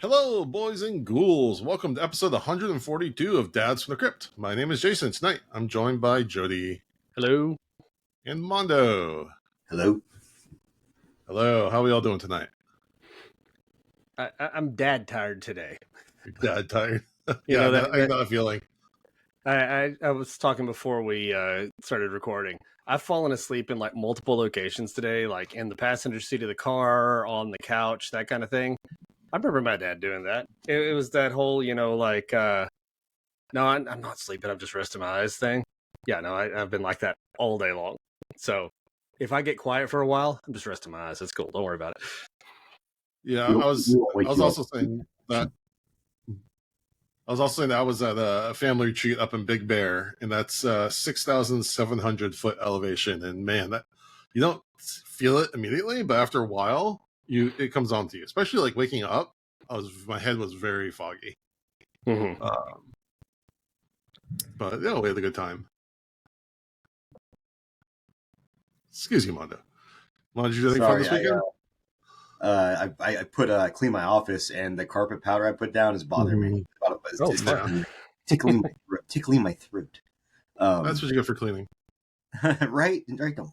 Hello, boys and ghouls. Welcome to episode 142 of Dads from the Crypt. My name is Jason. Tonight, I'm joined by Jody. Hello. And Mondo. Hello. Hello. How are we all doing tonight? I'm dad tired today. You're dad tired. You know, I know that feeling. I was talking before we started recording. I've fallen asleep in like multiple locations today, like in the passenger seat of the car, on the couch, that kind of thing. I remember my dad doing that. It was that whole, no, I'm not sleeping. I'm just resting my eyes thing. Yeah, no, I've been like that all day long. So if I get quiet for a while, I'm just resting my eyes. That's cool. Don't worry about it. Yeah, I was also saying that. I was at a family retreat up in Big Bear, and that's 6,700 foot elevation. And man, that you don't feel it immediately, but after a while, it comes on to you. Especially like waking up, my head was very foggy. Mm-hmm. But yeah, we had a good time. Excuse me, Mondo. Did you do anything fun this weekend? I clean my office, and the carpet powder I put down is bothering me. It's tickling my throat. That's what you get for cleaning. Right?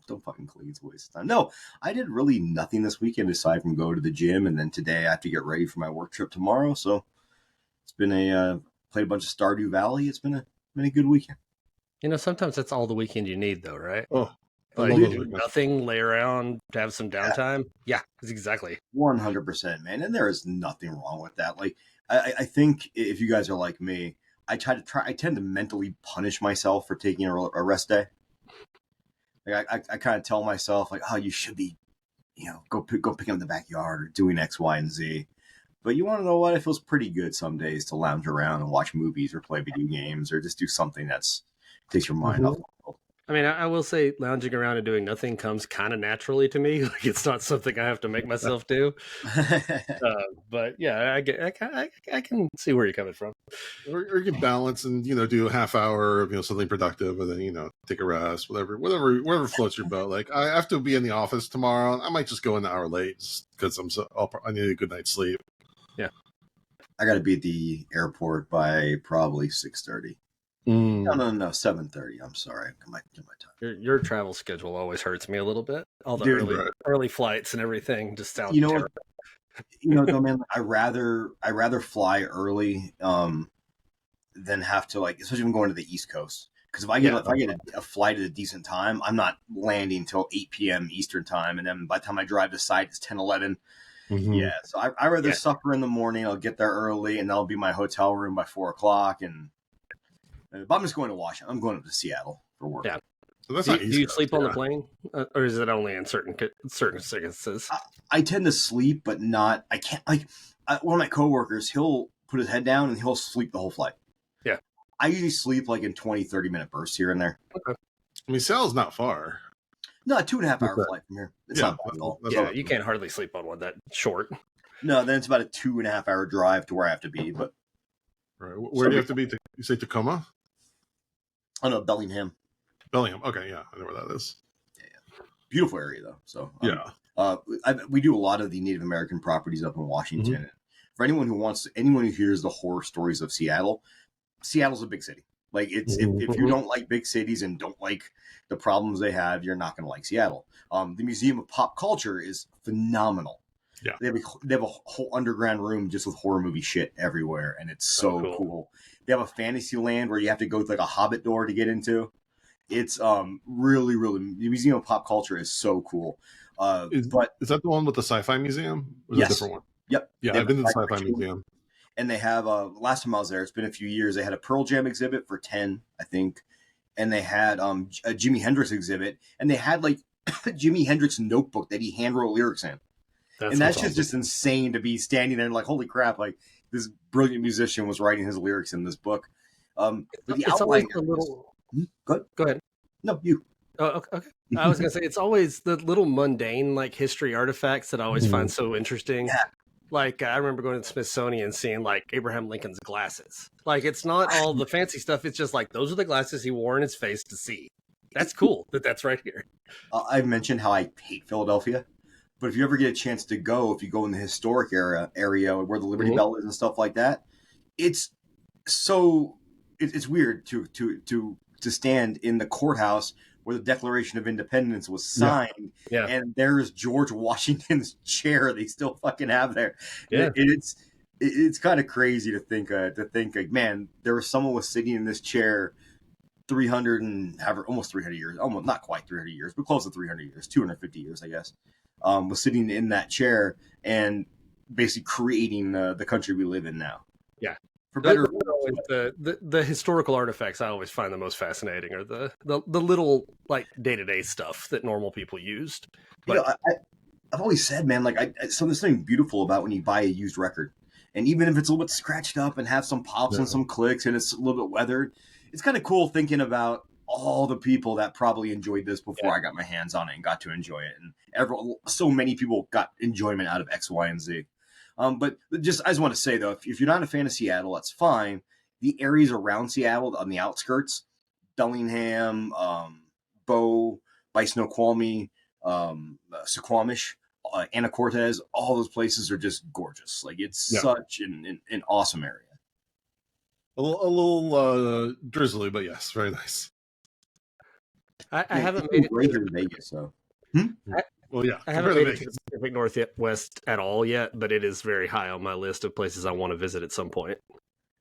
Don't fucking clean. It's a waste of time. No, I did really nothing this weekend aside from go to the gym, and then today I have to get ready for my work trip tomorrow. So it's been played a bunch of Stardew Valley. It's been a good weekend. You know, sometimes that's all the weekend you need, though, right? Oh, like do nothing, lay around, to have some downtime. Yeah, that's exactly 100%, man. And there is nothing wrong with that. Like, I think if you guys are like me, I tend to mentally punish myself for taking a rest day. Like I kind of tell myself like, oh, you should be, go pick up in the backyard or doing X, Y, and Z. But you want to know what? It feels pretty good some days to lounge around and watch movies or play video games or just do something takes your mind off the world. I mean, I will say lounging around and doing nothing comes kind of naturally to me. Like, it's not something I have to make myself do. But yeah, I can see where you're coming from. Or you can balance and, do a half hour of, something productive and then, take a rest, whatever floats your boat. Like, I have to be in the office tomorrow. I might just go an hour late because I need a good night's sleep. Yeah. I got to be at the airport by probably 6:30. No, 7:30. I'm sorry. My time. Your travel schedule always hurts me a little bit. All the early flights and everything just sound terrible. Though, man, I rather fly early than have to, like, especially when going to the East Coast. Because if I get a flight at a decent time, I'm not landing till 8 p.m. Eastern time, and then by the time I drive to site, it's 10, 11. Mm-hmm. Yeah, so I rather suffer in the morning. I'll get there early, and that'll be my hotel room by 4 o'clock, and. But I'm just going to Washington. I'm going up to Seattle for work. Yeah. So do you sleep on the plane, or is it only in certain circumstances? I tend to sleep, but not. I can't. Like one of my coworkers, he'll put his head down and he'll sleep the whole flight. Yeah. I usually sleep like in 20, 30-minute bursts here and there. Okay. I mean, Seattle's not far. No, a 2.5 hour flight from here. It's not bad at all. Yeah, you can't hardly sleep on one that short. No, then it's about a 2.5 hour drive to where I have to be. But right, where do you have to be? You say Tacoma? Oh no, Bellingham. Bellingham. Okay, yeah, I know where that is. Yeah. Beautiful area though. So yeah, we do a lot of the Native American properties up in Washington. Mm-hmm. For anyone who hears the horror stories of Seattle, Seattle's a big city. Like it's if you don't like big cities and don't like the problems they have, you're not going to like Seattle. The Museum of Pop Culture is phenomenal. Yeah, they have a whole underground room just with horror movie shit everywhere, and it's so cool. They have a fantasy land where you have to go through like a Hobbit door to get into. It's really, really. The Museum of Pop Culture is so cool. Is that the one with the Sci-Fi Museum? Or is it a different one? Yep. Yeah, I've been to the Sci-Fi Museum. And they have last time I was there, it's been a few years. They had a Pearl Jam exhibit for 10, I think, and they had a Jimi Hendrix exhibit, and they had like Jimi Hendrix notebook that he handwrote lyrics in. That's just insane to be standing there and like, holy crap, like this brilliant musician was writing his lyrics in this book. But the outline a little. Go ahead. No, you. Oh, okay. I was gonna say it's always the little mundane like history artifacts that I always find so interesting. Yeah. Like I remember going to the Smithsonian and seeing like Abraham Lincoln's glasses. Like it's not all the fancy stuff. It's just like those are the glasses he wore in his face to see. That's cool. That's right here. I've mentioned how I hate Philadelphia. But if you ever get a chance to go, if you go in the historic area where the Liberty Bell is and stuff like that, it's so it's weird to stand in the courthouse where the Declaration of Independence was signed, and there's George Washington's chair they still fucking have there. Yeah. It's kind of crazy to think like, man, there was someone was sitting in this chair almost 300 years, almost not quite 300 years, but close to 300 years, 250 years, I guess, was sitting in that chair and basically creating the country we live in now. Yeah. For better, the historical artifacts I always find the most fascinating are the little like day-to-day stuff that normal people used. But I've always said, man, like there's something beautiful about when you buy a used record, and even if it's a little bit scratched up and have some pops and some clicks and it's a little bit weathered, it's kind of cool thinking about all the people that probably enjoyed this before I got my hands on it and got to enjoy it, and so many people got enjoyment out of X, Y, and Z. But I just want to say, though, if you're not a fan of Seattle, that's fine. The areas around Seattle, on the outskirts, Bellingham, Bow, by Snoqualmie, Suquamish, Anacortes, all those places are just gorgeous. Like, it's such an awesome area. A little drizzly, but yes, very nice. I haven't made it to Vegas, so. I haven't made it to the Pacific Northwest at all yet, but it is very high on my list of places I want to visit at some point.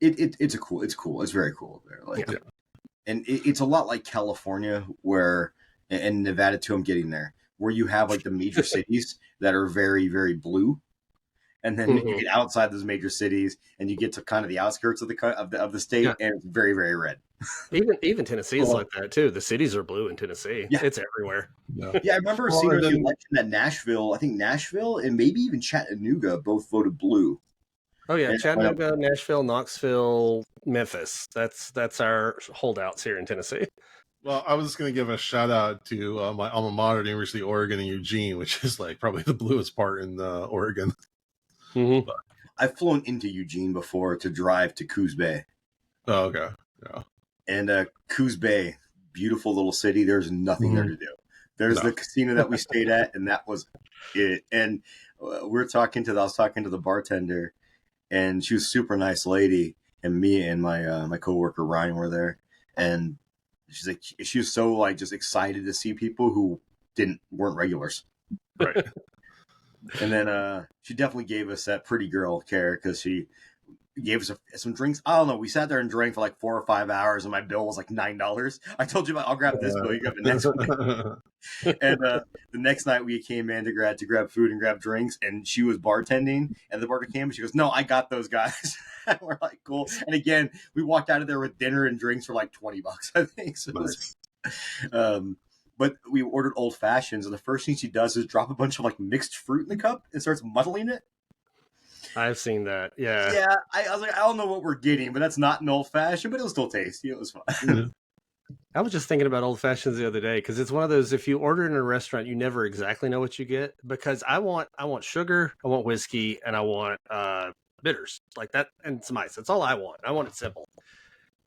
It's cool. It's very cool there. And it's a lot like California, and Nevada too. I'm getting there, where you have like the major cities that are very, very blue, and then you get outside those major cities, and you get to kind of the outskirts of the state, and it's very, very red. Even Tennessee is like that too. The cities are blue in Tennessee. Yeah. It's everywhere. Yeah, I remember seeing the election that Nashville. I think Nashville and maybe even Chattanooga both voted blue. Oh yeah, Chattanooga, Nashville, Knoxville, Memphis. That's our holdouts here in Tennessee. Well, I was just going to give a shout out to my alma mater, the University of Oregon in Eugene, which is like probably the bluest part in Oregon. Mm-hmm. I've flown into Eugene before to drive to Coos Bay. Oh, okay. Yeah. And Coos Bay, beautiful little city. There's nothing there to do. There's the casino that we stayed at, and that was it. And I was talking to the bartender, and she was a super nice lady. And me and my coworker Ryan were there, and she was so like just excited to see people who weren't regulars. Right. And then she definitely gave us that pretty girl care because she gave us some drinks. I don't know. We sat there and drank for like 4 or 5 hours, and my bill was like $9. I told you I'll grab this bill. You grab the next one. And the next night we came in to grab food and grab drinks, and she was bartending. And the bartender came, and she goes, "No, I got those guys." We're like, "Cool." And again, we walked out of there with dinner and drinks for like $20, I think. So nice. But we ordered old fashions, and the first thing she does is drop a bunch of like mixed fruit in the cup and starts muddling it. I've seen that. Yeah. Yeah. I was like, I don't know what we're getting, but that's not an old fashioned, but it'll still taste. It was fun. Yeah. I was just thinking about old fashions the other day because it's one of those, if you order in a restaurant, you never exactly know what you get, because I want sugar, I want whiskey, and I want bitters like that and some ice. That's all I want. I want it simple.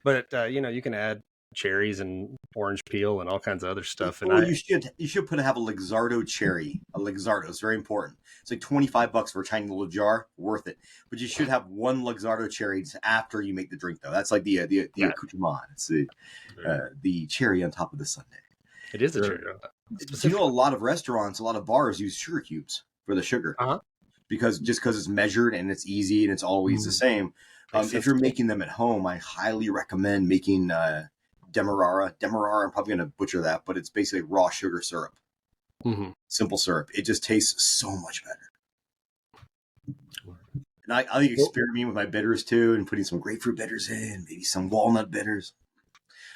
But you can add cherries and orange peel and all kinds of other stuff. And you should have a Luxardo cherry. A Luxardo is very important. It's like $25 for a tiny little jar, worth it. But you should have one Luxardo cherry after you make the drink, though. That's like the accoutrement. It's the cherry on top of the sundae. It is a cherry. You know, a lot of restaurants, a lot of bars use sugar cubes for the sugar, because it's measured and it's easy and it's always the same. If you're making them at home, I highly recommend making Demerara. I'm probably going to butcher that, but it's basically raw sugar syrup. Mm-hmm. Simple syrup. It just tastes so much better. And I like experimenting with my bitters too, and putting some grapefruit bitters in, maybe some walnut bitters.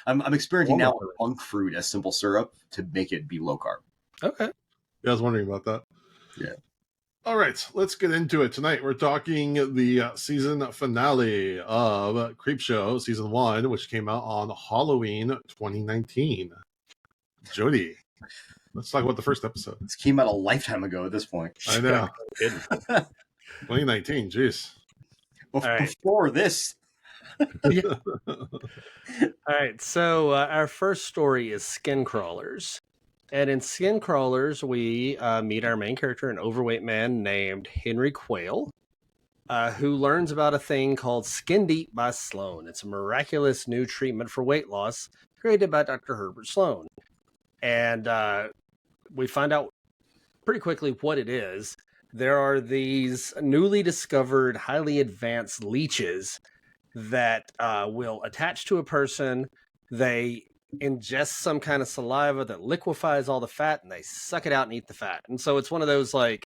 I'm experimenting now with monk fruit as simple syrup to make it be low carb. Okay. Yeah, I was wondering about that. Yeah. All right, let's get into it. Tonight we're talking the season finale of Creepshow Season 1, which came out on Halloween 2019. Jody, let's talk about the first episode. This came out a lifetime ago at this point. I know. 2019, jeez. Before this. All right, so our first story is Skincrawlers. And in Skincrawlers, we meet our main character, an overweight man named Henry Quayle, who learns about a thing called Skin Deep by Sloan. It's a miraculous new treatment for weight loss created by Dr. Herbert Sloan. And we find out pretty quickly what it is. There are these newly discovered, highly advanced leeches that will attach to a person. They ingest some kind of saliva that liquefies all the fat, and they suck it out and eat the fat. And so it's one of those, like,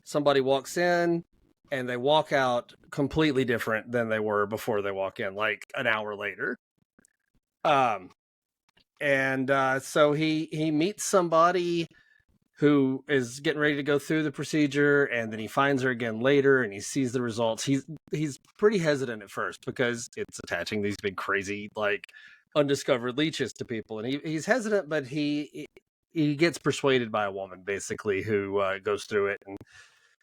somebody walks in and they walk out completely different than they were before they walk in, like an hour later. So he meets somebody who is getting ready to go through the procedure, and then he finds her again later, and he sees the results. He's pretty hesitant at first because it's attaching these big, crazy, like, undiscovered leeches to people, and he's hesitant, but he gets persuaded by a woman, basically, who goes through it, and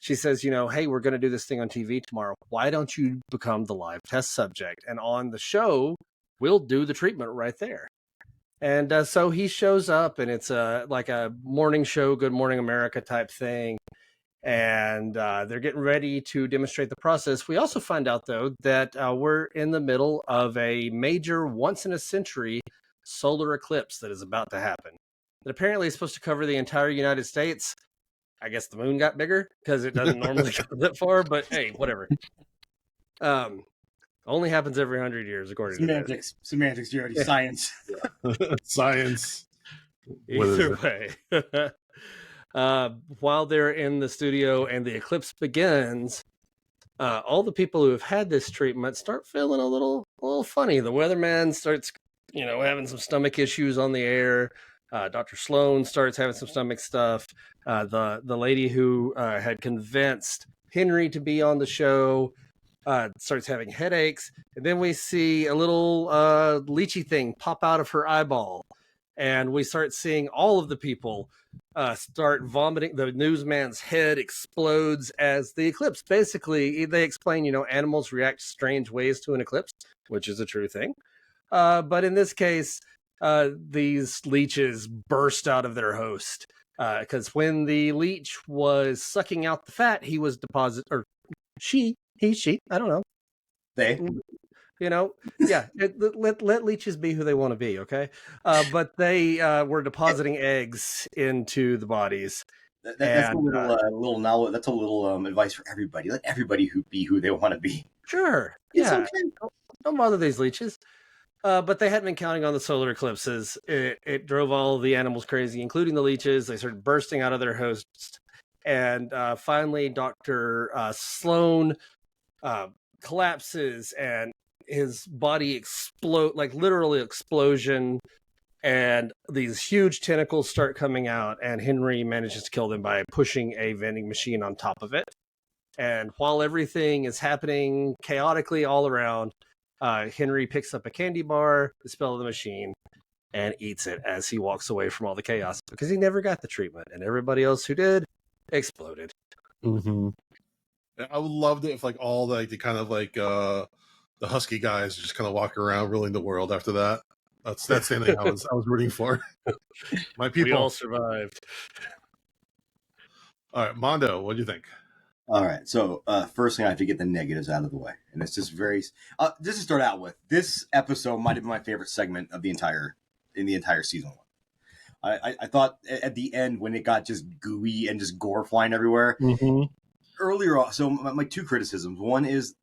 she says, hey, we're going to do this thing on TV tomorrow. Why don't you become the live test subject? And on the show, we'll do the treatment right there. And so he shows up, and it's like a morning show, Good Morning America type thing. And they're getting ready to demonstrate the process. We also find out, though, that we're in the middle of a major once-in-a-century solar eclipse that is about to happen. That apparently is supposed to cover the entire United States. I guess the moon got bigger because it doesn't normally go that far, but hey, whatever. Only happens every 100 years, according to semantics, Jody. Science. Science. Either way. While they're in the studio and the eclipse begins, all the people who have had this treatment start feeling a little funny. The weatherman starts, having some stomach issues on the air. Dr. Sloan starts having some stomach stuff. The lady who had convinced Henry to be on the show starts having headaches, and then we see a little lychee thing pop out of her eyeball, and we start seeing all of the people start vomiting. The newsman's head explodes as the eclipse. Basically, they explain, animals react strange ways to an eclipse, which is a true thing. But in this case, these leeches burst out of their host, because when the leech was sucking out the fat, he was she, I don't know. They, yeah. Let leeches be who they want to be, okay? But they were depositing eggs into the bodies. That's a little now. That's a little advice for everybody. Let everybody be who they want to be. Sure. It's yeah. Okay. Don't bother these leeches. But they hadn't been counting on the solar eclipses. It drove all the animals crazy, including the leeches. They started bursting out of their hosts. And finally, Dr. Sloan collapses, and his body explode, like literally explosion. And these huge tentacles start coming out, and Henry manages to kill them by pushing a vending machine on top of it. And while everything is happening chaotically all around, Henry picks up a candy bar, dispels the machine, and eats it as he walks away from all the chaos, because he never got the treatment, and everybody else who did exploded. Mm-hmm. I would love it if all the kind of the husky guys just kind of walk around ruling the world after that. That's the ending I was rooting for. My people. We all survived. All right, Mondo, what do you think? All right, so first thing, I have to get the negatives out of the way, and it's just very. Just to start out with, this episode might have been my favorite segment of the entire season 1. I thought at the end, when it got just gooey and just gore flying everywhere. Mm-hmm. Earlier, so my two criticisms. One is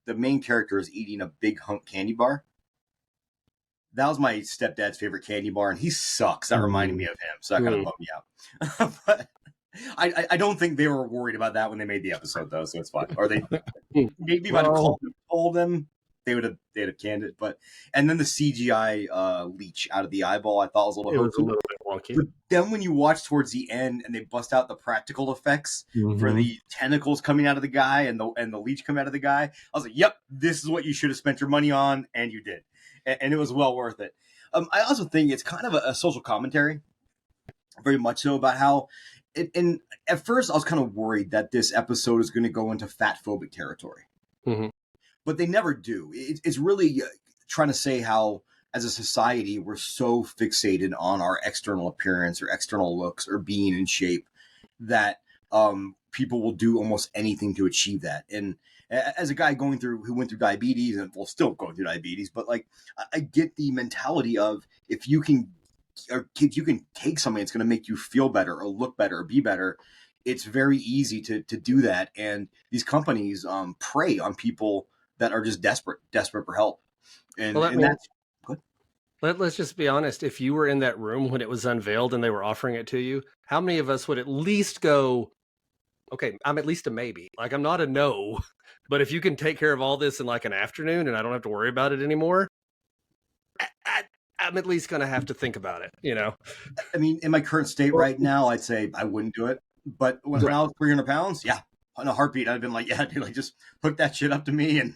the main character is eating a big hunk candy bar. That was my stepdad's favorite candy bar, and he sucks. That reminded me of him, so that kind of bummed me out. But I don't think they were worried about that when they made the episode, though, so it's fine. Or they maybe if I'd told them, they'd have canned it. And then the CGI leech out of the eyeball, I thought was a little hurtful. A little bit wonky. But then when you watch towards the end and they bust out the practical effects for the tentacles coming out of the guy and the leech coming out of the guy, I was like, "Yep, this is what you should have spent your money on," and you did, and it was well worth it. I also think it's kind of a social commentary, very much so, about how. And at first, I was kind of worried that this episode is going to go into fat-phobic territory. Mm-hmm. But they never do. It's really trying to say how as a society, we're so fixated on our external appearance or external looks or being in shape that people will do almost anything to achieve that. And as a guy who went through diabetes and well, still going through diabetes, but like I get the mentality of if you can take something that's going to make you feel better or look better or be better, it's very easy to do that. And these companies prey on people that are just desperate for help. And, well, and that's good. Let's just be honest. If you were in that room when it was unveiled and they were offering it to you, how many of us would at least go, okay, I'm at least a maybe. Like, I'm not a no, but if you can take care of all this in like an afternoon and I don't have to worry about it anymore, I'm at least going to have to think about it, you know? I mean, in my current state right now, I'd say I wouldn't do it. But when I was 300 pounds, yeah, in a heartbeat, I'd been like, yeah, dude, like just hook that shit up to me and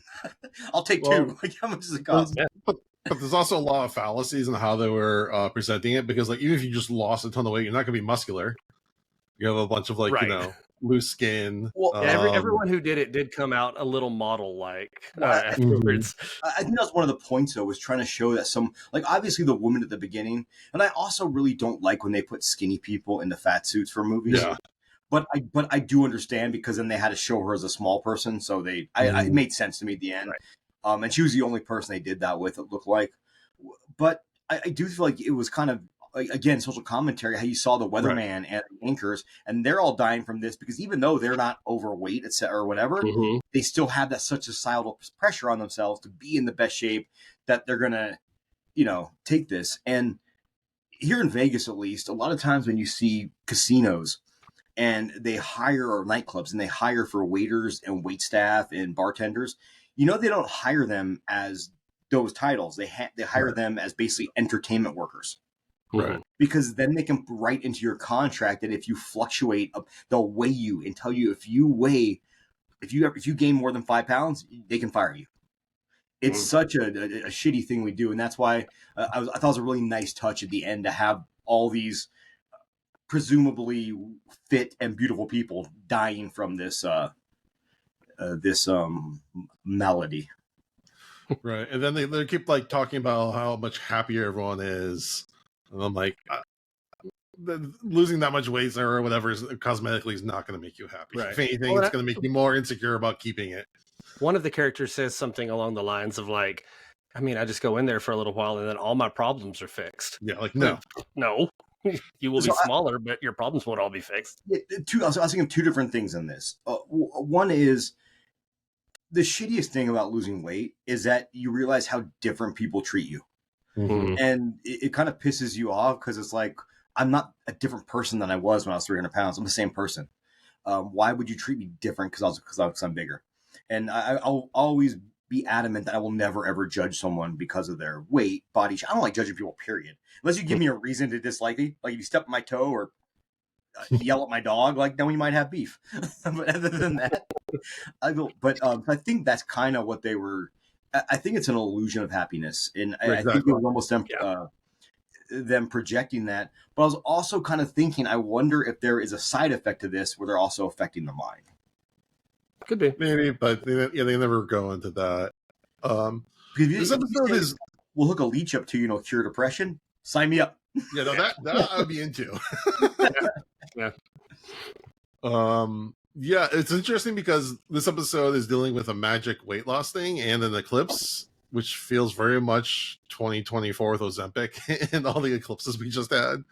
I'll take two. Like, how much does it cost? But there's also a lot of fallacies in how they were presenting it, because like even if you just lost a ton of weight, you're not going to be muscular. You have a bunch of like, loose skin. Well, everyone who did it did come out a little model-like afterwards. I think that's one of the points, though, was trying to show that some, like, obviously the woman at the beginning, and I also really don't like when they put skinny people into fat suits for movies. Yeah. But I do understand, because then they had to show her as a small person, so it made sense to me at the end. Right. And she was the only person they did that with, it looked like. But I do feel like it was kind of, like, again, social commentary, how you saw the weatherman and the anchors, and they're all dying from this, because even though they're not overweight, etc., or whatever, they still have that such societal pressure on themselves to be in the best shape that they're going to, take this. And here in Vegas, at least, a lot of times when you see casinos and they hire, or nightclubs, and they hire for waiters and wait staff and bartenders, they don't hire them as those titles. They hire them as basically entertainment workers. Right. Because then they can write into your contract that if you fluctuate, they'll weigh you and tell you if you gain more than 5 pounds, they can fire you. It's such a shitty thing we do. And that's why I thought it was a really nice touch at the end to have all these presumably fit and beautiful people dying from this malady. Right. And then they keep like talking about how much happier everyone is. And I'm like, losing that much weight or whatever cosmetically is not going to make you happy. Right. If anything, it's going to make you more insecure about keeping it. One of the characters says something along the lines of like, I mean, I just go in there for a little while and then all my problems are fixed. Yeah, like, no. You will be smaller, but your problems won't all be fixed. I was thinking of two different things in this. One is, the shittiest thing about losing weight is that you realize how different people treat you. Mm-hmm. And it kind of pisses you off, because it's like, I'm not a different person than I was when I was 300 pounds. I'm the same person. Why would you treat me different because I'm bigger? And I'll always be adamant that I will never, ever judge someone because of their weight, body. I don't like judging people, period. Unless you give me a reason to dislike me. Like if you step on my toe or yell at my dog, like then we might have beef. But other than that, I think that's kind of what they were. I think it's an illusion of happiness. And exactly. I think it was almost them projecting that. But I was also kind of thinking, I wonder if there is a side effect to this where they're also affecting the mind. Could be. Maybe, but they never go into that. This episode is, we'll hook a leech up to, cure depression. Sign me up. Yeah, no, that I'd be into. Yeah. Yeah, it's interesting because this episode is dealing with a magic weight loss thing and an eclipse, which feels very much 2024 with Ozempic and all the eclipses we just had.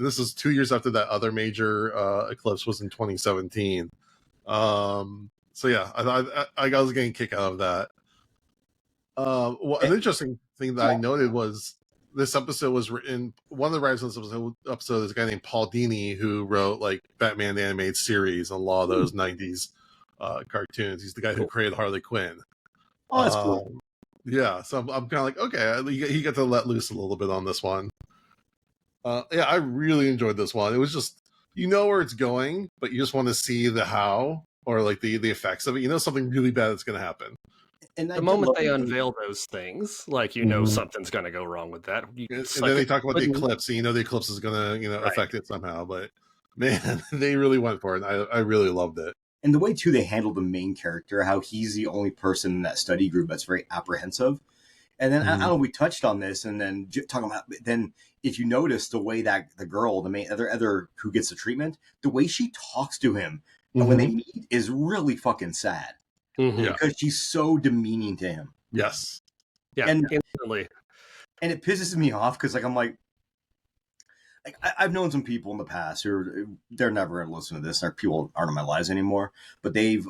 This is 2 years after that other major eclipse was in 2017. So yeah, I was getting a kick out of that. An interesting thing that I noted was this episode was written. One of the writers of this episode is a guy named Paul Dini, who wrote like Batman the Animated Series and a lot of those 90s cartoons. He's the guy who created Harley Quinn. Oh, that's cool. Yeah, so I'm kind of like, okay, he got to let loose a little bit on this one. Yeah, I really enjoyed this one. It was just, where it's going, but you just want to see the how or like the effects of it. Something really bad that's going to happen. And the moment they unveil those things, like something's going to go wrong with that. And then they talk about the eclipse. So the eclipse is going to affect it somehow. But man, they really went for it. And I really loved it. And the way too they handled the main character, how he's the only person in that study group that's very apprehensive, And then I don't know, we touched on this, and then talking about then if you notice the way that the girl, the main other who gets the treatment, the way she talks to him when they meet is really fucking sad because she's so demeaning to him. Yes. Yeah. And instantly. And it pisses me off because I'm like I've known some people in the past they're never going to listen to this. Our people aren't in my lives anymore, but they've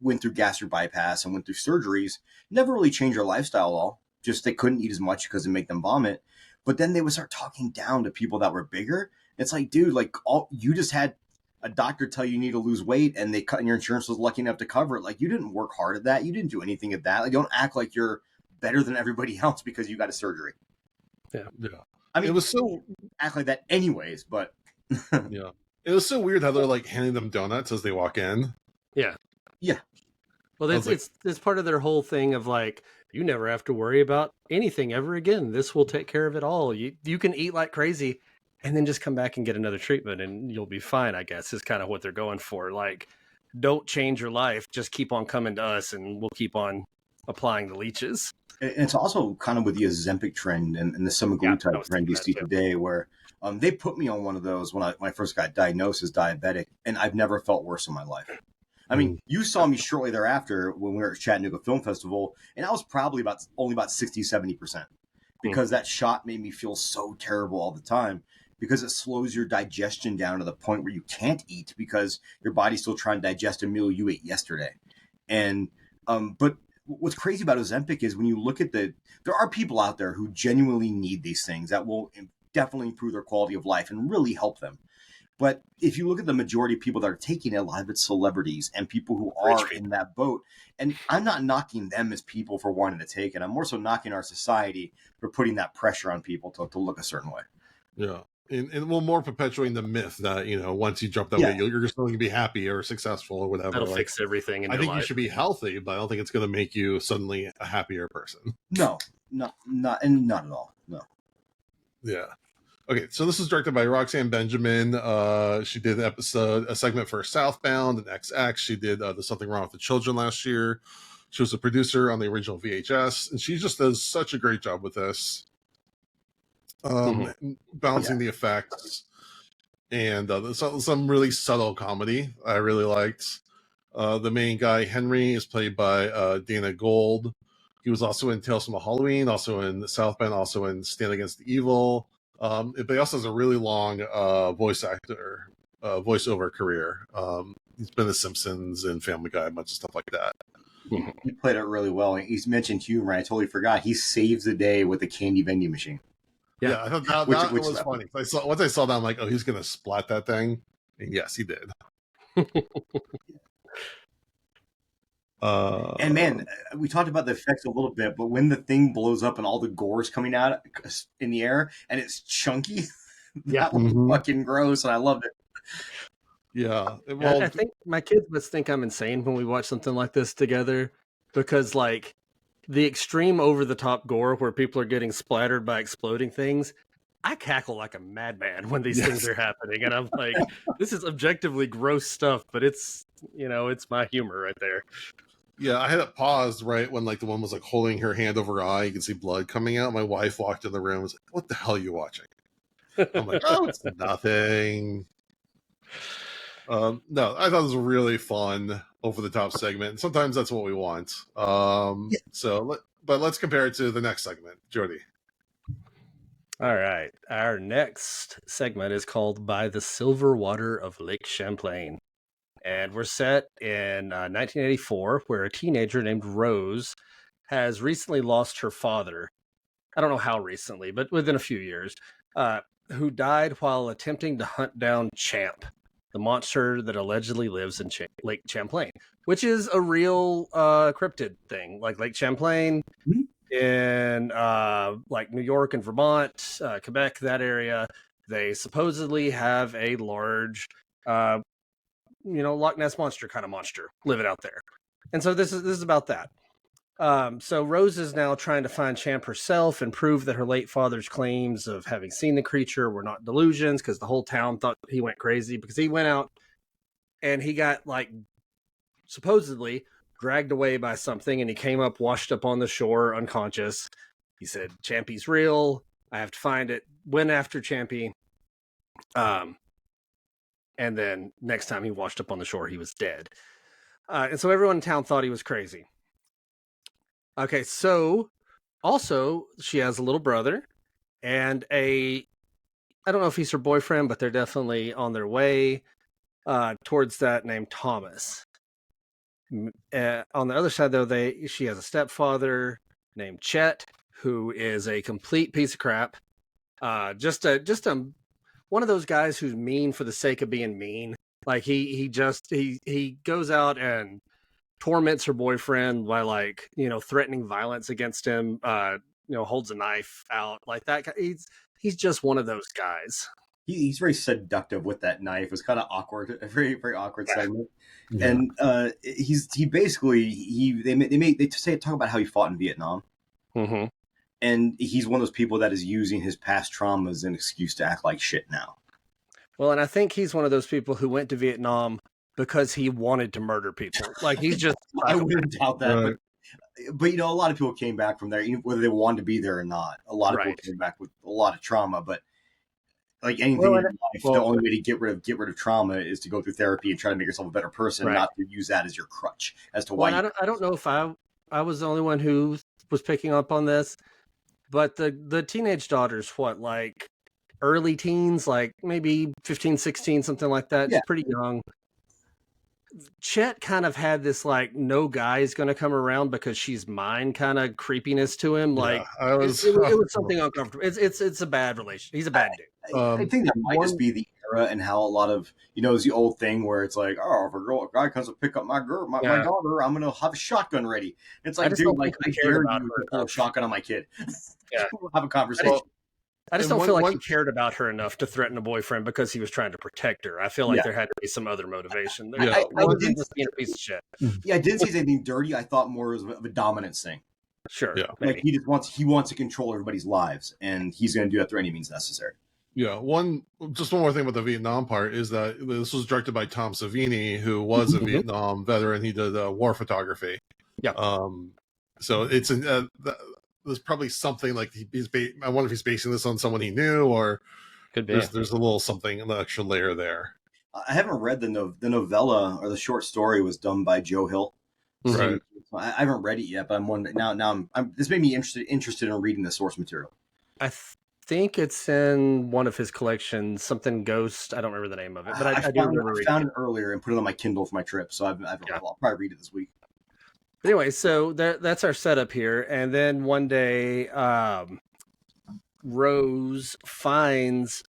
went through gastric bypass and went through surgeries. Never really changed their lifestyle at all. Just they couldn't eat as much because it make them vomit. But then they would start talking down to people that were bigger. It's like, dude, like you just had a doctor tell you need to lose weight, and and your insurance was lucky enough to cover it. Like, you didn't work hard at that. You didn't do anything at that. Like, don't act like you're better than everybody else because you got a surgery. Yeah. I mean, it was so act like that anyways, but yeah, it was so weird how they're like handing them donuts as they walk in. Yeah. Well, it's part of their whole thing of like, you never have to worry about anything ever again. This will take care of it all. You can eat like crazy and then just come back and get another treatment and you'll be fine, I guess, is kind of what they're going for. Like, don't change your life. Just keep on coming to us and we'll keep on applying the leeches. And it's also kind of with the Ozempic trend and the semaglutide trend you see today, where they put me on one of those when I first got diagnosed as diabetic, and I've never felt worse in my life. I mean, you saw me shortly thereafter when we were at Chattanooga Film Festival, and I was probably only about 60-70% because that shot made me feel so terrible all the time because it slows your digestion down to the point where you can't eat because your body's still trying to digest a meal you ate yesterday. And but what's crazy about Ozempic is when you look at there are people out there who genuinely need these things that will definitely improve their quality of life and really help them. But if you look at the majority of people that are taking it, a lot of it's celebrities and people who are in that boat. And I'm not knocking them as people for wanting to take it. I'm more so knocking our society for putting that pressure on people to look a certain way. Yeah. And we'll more perpetuating the myth that, once you jump that way, you're just going to be happy or successful or whatever. That'll fix everything in your life. I think you should be healthy, but I don't think it's going to make you suddenly a happier person. No, not at all. No. Yeah. Okay, so this is directed by Roxanne Benjamin. She did a segment for Southbound and XX. She did There's Something Wrong with the Children last year. She was a producer on the original VHS, and she just does such a great job with this. Balancing the effects and some really subtle comedy I really liked. The main guy, Henry, is played by Dana Gould. He was also in Tales from the Halloween, also in Southbound, also in Stand Against the Evil. But he also has a really long voiceover career. He's been The Simpsons and Family Guy, a bunch of stuff like that. He played it really well. He's mentioned humor. I totally forgot. He saves the day with a candy vending machine. Yeah, I thought that was funny. Once I saw that, I'm like, oh, he's going to splat that thing. And yes, he did. And man, we talked about the effects a little bit, but when the thing blows up and all the gore is coming out in the air and it's chunky, that was fucking gross, and I loved it. Yeah. Well, I think my kids must think I'm insane when we watch something like this together because, like, the extreme over-the-top gore where people are getting splattered by exploding things, I cackle like a madman when these things are happening. And I'm like, this is objectively gross stuff, but it's my humor right there. Yeah, I had it paused right when the one was holding her hand over her eye. You can see blood coming out. My wife walked in the room and was like, what the hell are you watching? I'm like, oh, it's nothing. No, I thought it was a really fun over-the-top segment. And sometimes that's what we want. But let's compare it to the next segment. Jody. All right. Our next segment is called By the Silver Water of Lake Champlain. And we're set in 1984, where a teenager named Rose has recently lost her father. I don't know how recently, but within a few years, who died while attempting to hunt down Champ, the monster that allegedly lives in Lake Champlain, which is a real cryptid thing. Like Lake Champlain in New York and Vermont, Quebec, that area, they supposedly have a large Loch Ness monster kind of monster living out there. And so this is about that. So Rose is now trying to find Champ herself and prove that her late father's claims of having seen the creature were not delusions, because the whole town thought he went crazy because he went out and he got supposedly dragged away by something, and he came up, washed up on the shore, unconscious. He said, Champy's real. I have to find it. Went after Champy. And then next time he washed up on the shore, he was dead. And so everyone in town thought he was crazy. Okay, so also she has a little brother and I don't know if he's her boyfriend, but they're definitely on their way towards that, named Thomas. On the other side, though, she has a stepfather named Chet, who is a complete piece of crap. Just one of those guys who's mean for the sake of being mean. Like he goes out and torments her boyfriend by, like, threatening violence against him. Holds a knife out like that. He's just one of those guys. He's very seductive with that knife. It was kind of awkward, a very, very awkward segment. Yeah. And they talk about how he fought in Vietnam. Mm-hmm. And he's one of those people that is using his past trauma as an excuse to act like shit now. Well, and I think he's one of those people who went to Vietnam because he wanted to murder people. Like, he's just... I wouldn't doubt that. Right. But a lot of people came back from there, whether they wanted to be there or not. A lot of people came back with a lot of trauma, but like anything in life, the only way to get rid of trauma is to go through therapy and try to make yourself a better person, not to use that as your crutch as to why. I don't know if I was the only one who was picking up on this, but the teenage daughter's like early teens, like maybe 15, 16, something like that. Yeah. She's pretty young. Chet kind of had this, like, no guy's going to come around because she's mine kind of creepiness to him. Like, it was something uncomfortable. It's a bad relation. He's a bad dude. I think that might just be the era and how a lot of, it's the old thing where it's like, oh, if a guy comes to pick up my daughter, I'm going to have a shotgun ready. It's like, dude, like, I dare you to pull a shotgun on my kid. Yeah. Have a conversation. I just don't feel like he cared about her enough to threaten a boyfriend because he was trying to protect her. I feel like there had to be some other motivation there. I didn't just being a piece of shit. Yeah, I didn't see anything dirty. I thought more of a dominance thing. Sure. Yeah. Like he wants to control everybody's lives, and he's going to do that through any means necessary. Yeah. One more thing about the Vietnam part is that this was directed by Tom Savini, who was a Vietnam veteran. He did war photography. Yeah. So it's there's probably something like I wonder if he's basing this on someone he knew, or could be. There's a little something, an extra layer there. I haven't read the novella, or the short story was done by Joe Hill. Right. So I haven't read it yet, but I'm wondering now. This made me interested in reading the source material. I think it's in one of his collections, something Ghost. I don't remember the name of it, but I found it earlier and put it on my Kindle for my trip. So I'll probably read it this week. Anyway, so that's our setup here. And then one day, Rose finds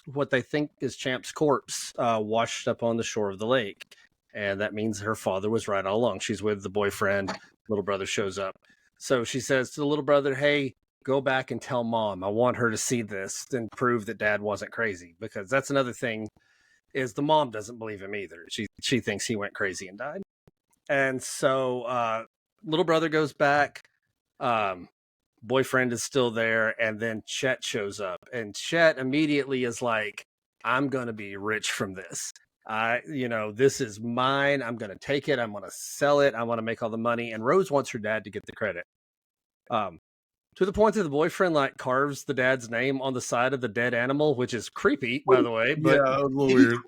what they think is Champ's corpse washed up on the shore of the lake. And that means her father was right all along. She's with the boyfriend. Little brother shows up. So she says to the little brother, hey, go back and tell Mom. I want her to see this and prove that Dad wasn't crazy. Because that's another thing, is the mom doesn't believe him either. She thinks he went crazy and died. And so little brother goes back, boyfriend is still there, and then Chet shows up. And Chet immediately is like, I'm going to be rich from this. This is mine. I'm going to take it. I'm going to sell it. I want to make all the money. And Rose wants her dad to get the credit. To the point that the boyfriend, like, carves the dad's name on the side of the dead animal, which is creepy, by the way. But yeah, a little weird.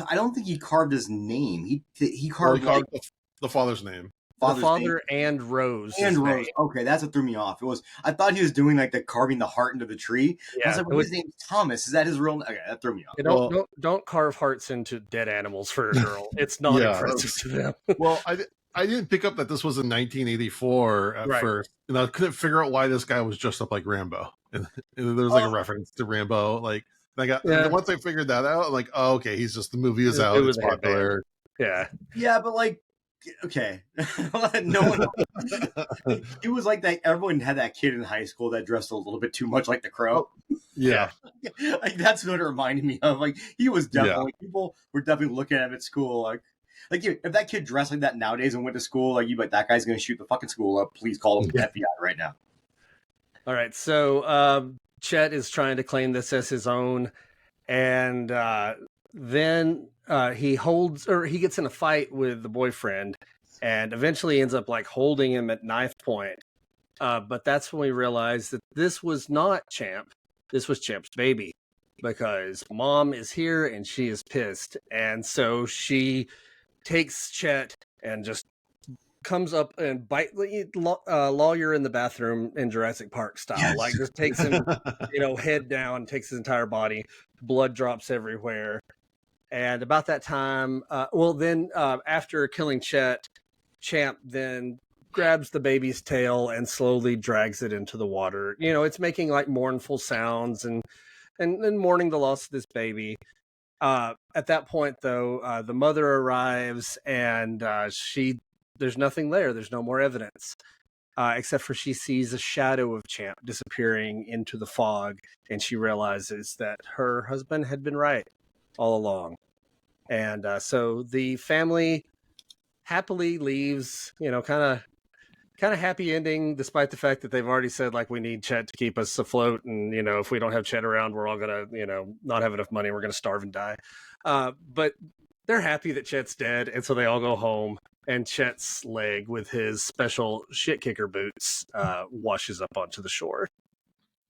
I don't think he carved his name. He carved the father's name. The father and Rose. And Rose. Okay, that's what threw me off. I thought he was doing like the carving the heart into the tree. Yeah, I was like, his name's Thomas. Is that his real name? Okay, that threw me off. Don't carve hearts into dead animals for a girl. It's not impressive to them. Well, I didn't pick up that this was in 1984 at first, and I couldn't figure out why this guy was dressed up like Rambo. And there was like a reference to Rambo. Like, once I figured that out, I'm like, oh, okay, he's just, the movie is out. It's popular. Yeah. Yeah, but like, okay. No one. It was like that. Everyone had that kid in high school that dressed a little bit too much like the Crow. Yeah. Like, that's what it reminded me of. Like, he was definitely, people were definitely looking at him at school. Like if that kid dressed like that nowadays and went to school, like, you'd be like, that guy's going to shoot the fucking school up. Please call him the FBI right now. All right. So Chet is trying to claim this as his own. And then he gets in a fight with the boyfriend, and eventually ends up like holding him at knife point. But that's when we realized that this was not Champ. This was Champ's baby, because Mom is here and she is pissed. And so she takes Chet and just comes up and lawyer in the bathroom in Jurassic Park style. Yes. Like just takes him, head down, takes his entire body, blood drops everywhere. And about that time, after killing Chet, Champ then grabs the baby's tail and slowly drags it into the water. It's making like mournful sounds and mourning the loss of this baby. At that point, though, the mother arrives and there's nothing there. There's no more evidence, except for she sees a shadow of Champ disappearing into the fog, and she realizes that her husband had been right all along. And so the family happily leaves, kind of happy ending, despite the fact that they've already said, like, we need Chet to keep us afloat. And, if we don't have Chet around, we're all going to, not have enough money. We're going to starve and die. But they're happy that Chet's dead. And so they all go home, and Chet's leg with his special shit kicker boots washes up onto the shore.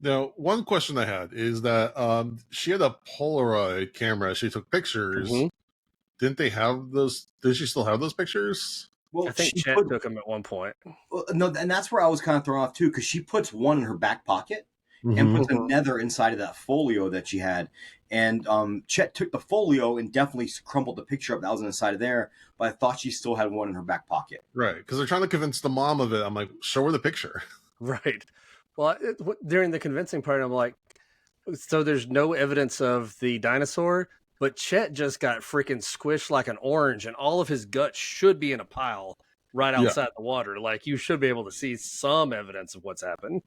Now, one question I had is that she had a Polaroid camera. She took pictures. Mm-hmm. Didn't they have those? Did she still have those pictures? Well, I think Chet took them at one point. Well, no, and that's where I was kind of thrown off too, because she puts one in her back pocket and puts another inside of that folio that she had. And Chet took the folio and definitely crumpled the picture up that was inside of there, but I thought she still had one in her back pocket. Right, because they're trying to convince the mom of it. I'm like, show her the picture. Right. Well, during the convincing part, I'm like, so there's no evidence of the dinosaur, but Chet just got freaking squished like an orange, and all of his guts should be in a pile right outside the water. Like, you should be able to see some evidence of what's happened.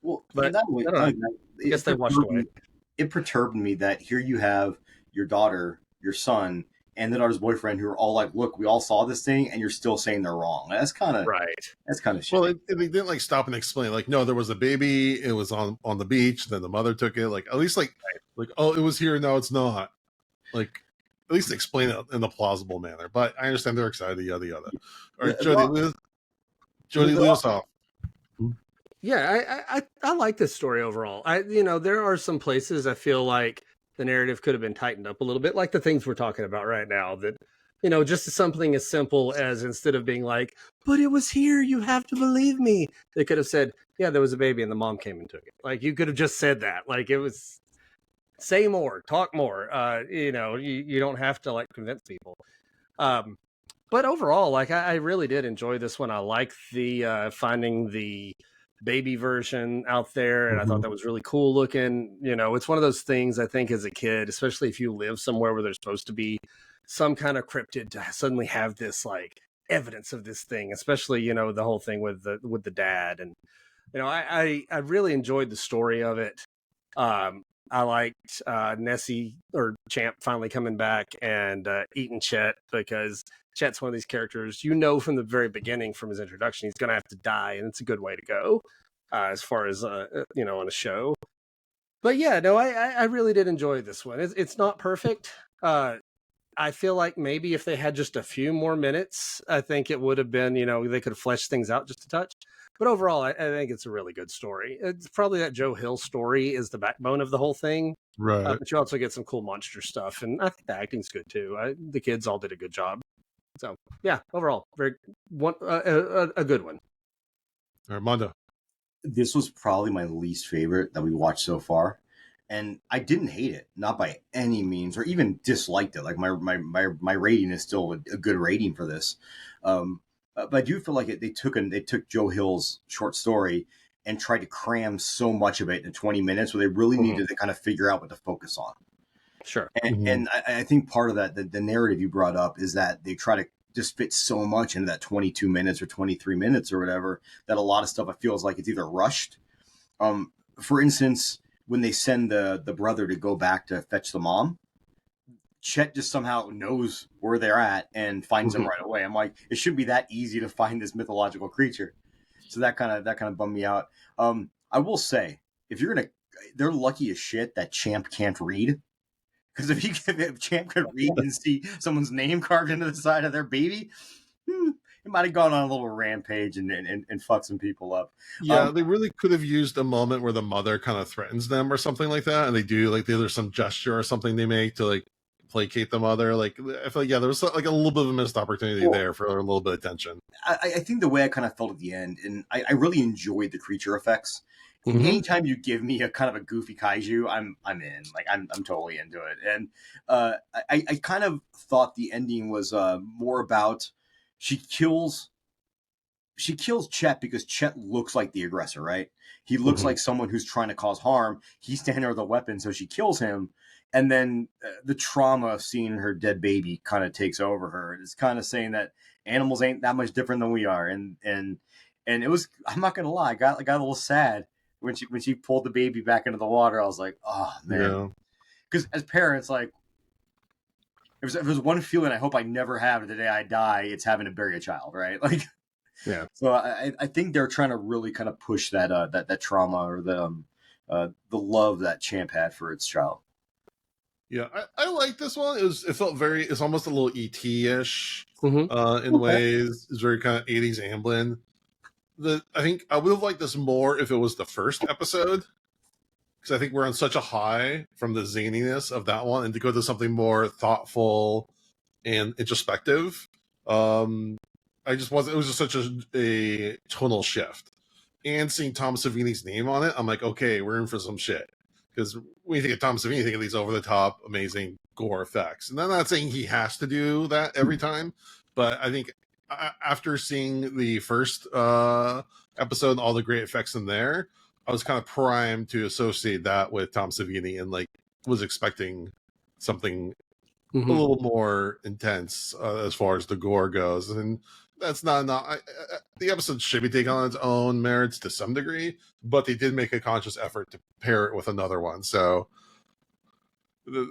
Well, but I guess they washed away. It perturbed me that here you have your daughter, your son, and the daughter's boyfriend who are all like, look, we all saw this thing, and you're still saying they're wrong. That's kind of right. That's kind of shitty. Well, they didn't like stop and explain. Like, no, there was a baby. It was on the beach. Then the mother took it. Like, at least like oh, it was here. No, it's not. Like, at least explain it in a plausible manner. But I understand they're excited. Yada yada. All right, Jody, lead us off. Yeah, I like this story overall. There are some places I feel like the narrative could have been tightened up a little bit, like the things we're talking about right now. That, just something as simple as, instead of being like, but it was here, you have to believe me, they could have said, yeah, there was a baby and the mom came and took it. Like, you could have just said that. Like, it was, say more, talk more. You don't have to like convince people. But overall, like, I really did enjoy this one. I like the finding the baby version out there, and I thought that was really cool looking. It's one of those things, I think, as a kid, especially if you live somewhere where there's supposed to be some kind of cryptid, to suddenly have this like evidence of this thing, especially the whole thing with the dad. And I really enjoyed the story of it. I liked Nessie, or Champ, finally coming back and eating Chet, because Chet's one of these characters, from the very beginning, from his introduction, he's going to have to die, and it's a good way to go as far as, on a show. But yeah, no, I really did enjoy this one. It's not perfect. I feel like maybe if they had just a few more minutes, I think it would have been, they could have fleshed things out just a touch. But overall, I think it's a really good story. It's probably that Joe Hill story is the backbone of the whole thing. Right. But you also get some cool monster stuff, and I think the acting's good too. The kids all did a good job. So yeah, overall, a good one. Armando. This was probably my least favorite that we watched so far, and I didn't hate it, not by any means, or even disliked it. Like, my rating is still a good rating for this. But I do feel like they took Joe Hill's short story and tried to cram so much of it in 20 minutes, where they really needed to kind of figure out what to focus on. Sure. And I think part of that, the narrative you brought up, is that they try to just fit so much into that 22 minutes or 23 minutes or whatever, that a lot of stuff, it feels like it's either rushed. For instance, when they send the brother to go back to fetch the mom, Chet just somehow knows where they're at and finds them right away. I'm like, it shouldn't be that easy to find this mythological creature. So that kind of bummed me out. I will say, they're lucky as shit that Champ can't read. Because if Champ could read and see someone's name carved into the side of their baby, it might have gone on a little rampage and fucked some people up. Yeah, they really could have used a moment where the mother kind of threatens them or something like that, and they do like there's some gesture or something they make to like placate the mother. Like I feel like there was like a little bit of a missed opportunity there for a little bit of tension. I think the way I kind of felt at the end, and I really enjoyed the creature effects. Anytime you give me a kind of a goofy kaiju, I'm in. Like I'm totally into it. And I kind of thought the ending was more about she kills Chet because Chet looks like the aggressor, right? He looks like someone who's trying to cause harm. He's standing there with a weapon, so she kills him. And then the trauma of seeing her dead baby kind of takes over her. It's kind of saying that animals ain't that much different than we are. And it was, I'm not gonna lie, I got a little sad when she pulled the baby back into the water. I was like, oh man, because as parents, like, if there's one feeling I hope I never have the day I die, it's having to bury a child, right? Like, yeah. So I think they're trying to really kind of push that that trauma or the love that Champ had for its child. Yeah, I like this one. It felt it's almost a little ET-ish in ways. It's very kind of 80s Amblin. I think I would have liked this more if it was the first episode, because I think we're on such a high from the zaniness of that one, and to go to something more thoughtful and introspective. I just wasn't. It was just such a tonal shift, and seeing Tom Savini's name on it, I'm like, okay, we're in for some shit. Because when you think of Tom Savini, you think of these over the top, amazing gore effects, and I'm not saying he has to do that every time, but I think after seeing the first episode and all the great effects in there, I was kind of primed to associate that with Tom Savini, and like was expecting something a little more intense as far as the gore goes. And that's not the episode should be taken on its own merits to some degree, but they did make a conscious effort to pair it with another one. So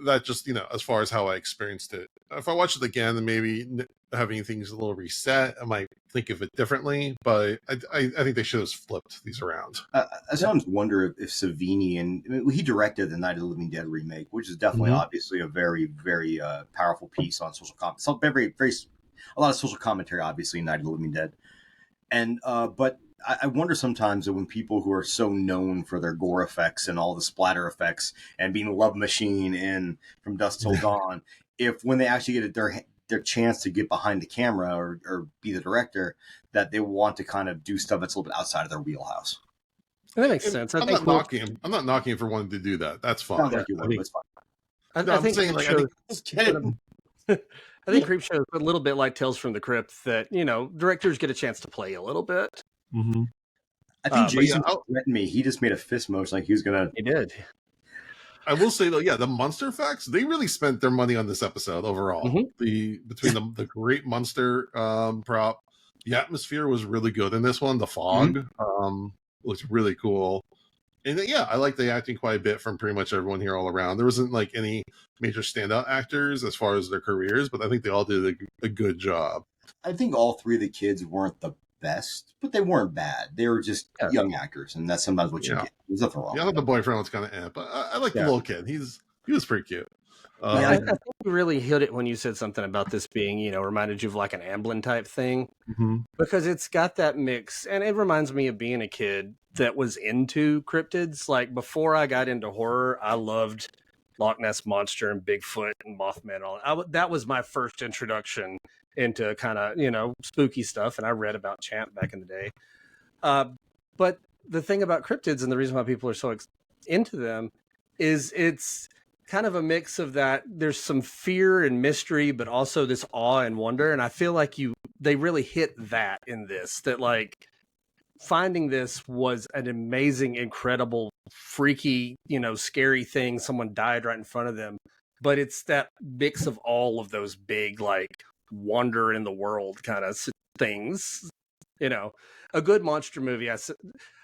that just, as far as how I experienced it, if I watch it again and maybe having things a little reset, I might think of it differently, but I think they should have flipped these around. I sometimes wonder if Savini, he directed the Night of the Living Dead remake, which is definitely obviously a very, very powerful piece on social commentary. So very, very, a lot of social commentary, obviously, in Night of the Living Dead. And but I wonder sometimes that when people who are so known for their gore effects and all the splatter effects and being Love Machine in From Dusk Till Dawn, if when they actually get their chance to get behind the camera or be the director, that they want to kind of do stuff that's a little bit outside of their wheelhouse. That makes sense. I'm not knocking him for wanting to do that. That's fine. That's fine. I think Creepshow is a little bit like Tales from the Crypt, that directors get a chance to play a little bit. I think Jason threatened me. He just made a fist motion like he was gonna. He did. I will say though, the monster effects, they really spent their money on this episode overall. Between the great monster prop, the atmosphere was really good in this one. The fog looks really cool. And I like the acting quite a bit from pretty much everyone here all around. There wasn't like any major standout actors as far as their careers, but I think they all did a good job. I think all three of the kids weren't the best, but they weren't bad. They were just young actors, and that's sometimes what you get. There's nothing wrong. The boyfriend was kind of but I like the little kid. He was pretty cute. I think you really hit it when you said something about this being, reminded you of like an Amblin type thing, because it's got that mix, and it reminds me of being a kid that was into cryptids. Like before I got into horror, I loved Loch Ness Monster and Bigfoot and Mothman. That was my first introduction into kind of, spooky stuff. And I read about Champ back in the day. But the thing about cryptids, and the reason why people are so into them, is it's kind of a mix of that. There's some fear and mystery, but also this awe and wonder. And I feel like they really hit that in this, that like finding this was an amazing, incredible, freaky, scary thing. Someone died right in front of them, but it's that mix of all of those big, like, wonder in the world kind of things. A good monster movie.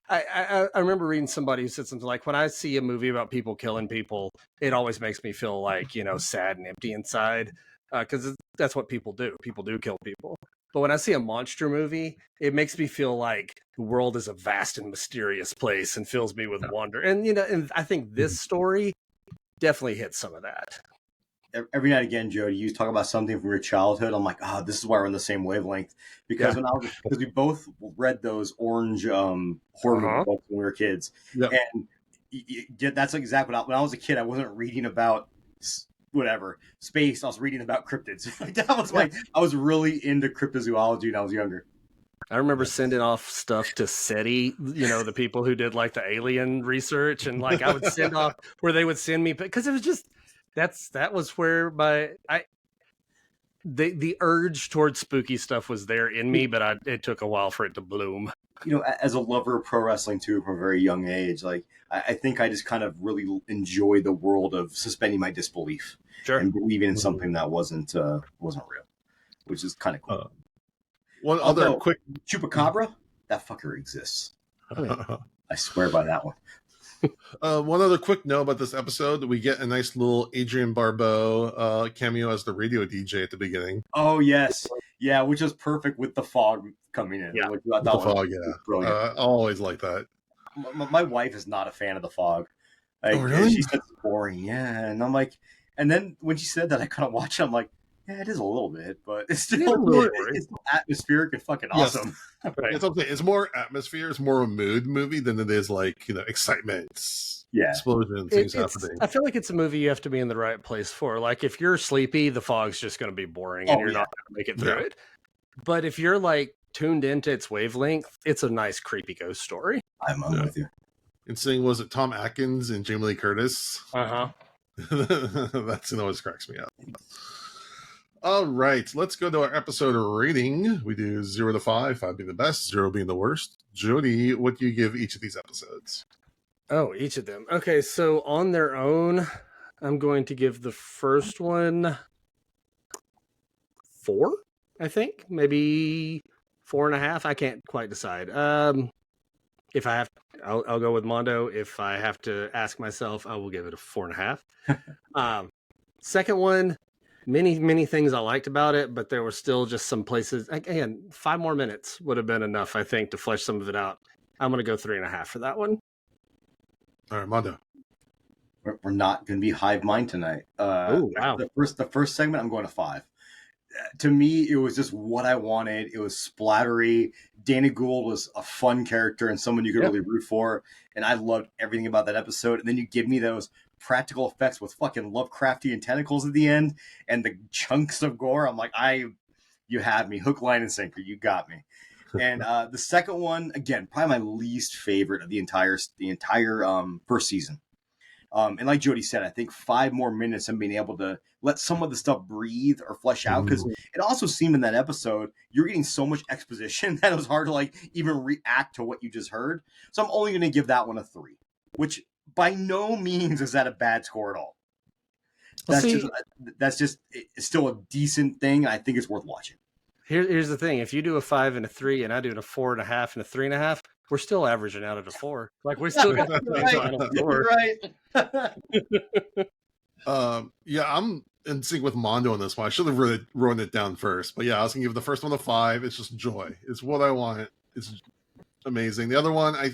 I remember reading somebody who said something like, when I see a movie about people killing people, it always makes me feel like, sad and empty inside, because that's what people do. People do kill people. But when I see a monster movie, it makes me feel like the world is a vast and mysterious place and fills me with wonder. And, and I think this story definitely hits some of that. every now and again, Jody, you talk about something from your childhood. I'm like, oh, this is why we're on the same wavelength. Because because we both read those orange horror books when we were kids, and that's exactly when I was a kid. I wasn't reading about whatever space. I was reading about cryptids. That was I was really into cryptozoology when I was younger. I remember sending off stuff to SETI, the people who did like the alien research, and like I would send off where they would send me, because it was just that was where the urge towards spooky stuff was there in me, but it took a while for it to bloom. As a lover of pro wrestling too, from a very young age, like I think I just kind of really enjoy the world of suspending my disbelief and believing in something that wasn't real, which is kind of cool. One other quick Chupacabra, that fucker exists. I swear by that one. One other quick note about this episode: we get a nice little Adrienne Barbeau cameo as the radio DJ at the beginning. Oh yes, yeah, which is perfect with the fog coming in. Yeah, with the fog. Yeah, brilliant. I always like that. My wife is not a fan of the fog. Like, oh really? She said it's boring. Yeah, and I'm like, and then when she said that, I kind of watched it. I'm like, yeah, it is a little bit, but it's still it's atmospheric and fucking awesome. Yes. Right. It's more atmosphere. It's more a mood movie than it is like excitement, explosion, things happening. I feel like it's a movie you have to be in the right place for. Like if you're sleepy, the fog's just going to be boring, and you're not going to make it through it. But if you're like tuned into its wavelength, it's a nice creepy ghost story. I'm with you. And seeing, was it Tom Atkins and Jamie Lee Curtis? That always cracks me up. All right, let's go to our episode rating. We do 0 to 5, 5 being the best, 0 being the worst. Jody, what do you give each of these episodes? Oh, each of them. Okay, so on their own, I'm going to give the first one 4, I think. Maybe 4.5. I can't quite decide. If I have, I'll go with Mondo. If I have to ask myself, I will give it a 4.5. Second one, many things I liked about it, but there were still just some places. Again, 5 more minutes would have been enough, I think, to flesh some of it out. I'm going to go 3.5 for that one. All right, Mondo. We're not going to be hive mind tonight. Oh wow! The first segment, I'm going to 5. To me, it was just what I wanted. It was splattery. Dana Gould was a fun character and someone you could really root for, and I loved everything about that episode. And then you give me those practical effects with fucking Lovecraftian tentacles at the end and the chunks of gore. I'm like, you have me hook, line, and sinker. You got me. And the second one, again, probably my least favorite of the entire first season. And like Jody said, I think 5 more minutes and being able to let some of the stuff breathe or flesh out, because it also seemed in that episode you're getting so much exposition that it was hard to like even react to what you just heard. So I'm only going to give that one a 3, which by no means is that a bad score at all. That's just it's still a decent thing. I think it's worth watching. Here's the thing: if you do a 5 and a 3, and I do a 4.5 and a 3.5, we're still averaging out at a 4. Like we still got I'm in sync with Mondo on this one. I should have written it down first, but I was gonna give the first one a 5. It's just joy. It's what I want. It's amazing. The other one, I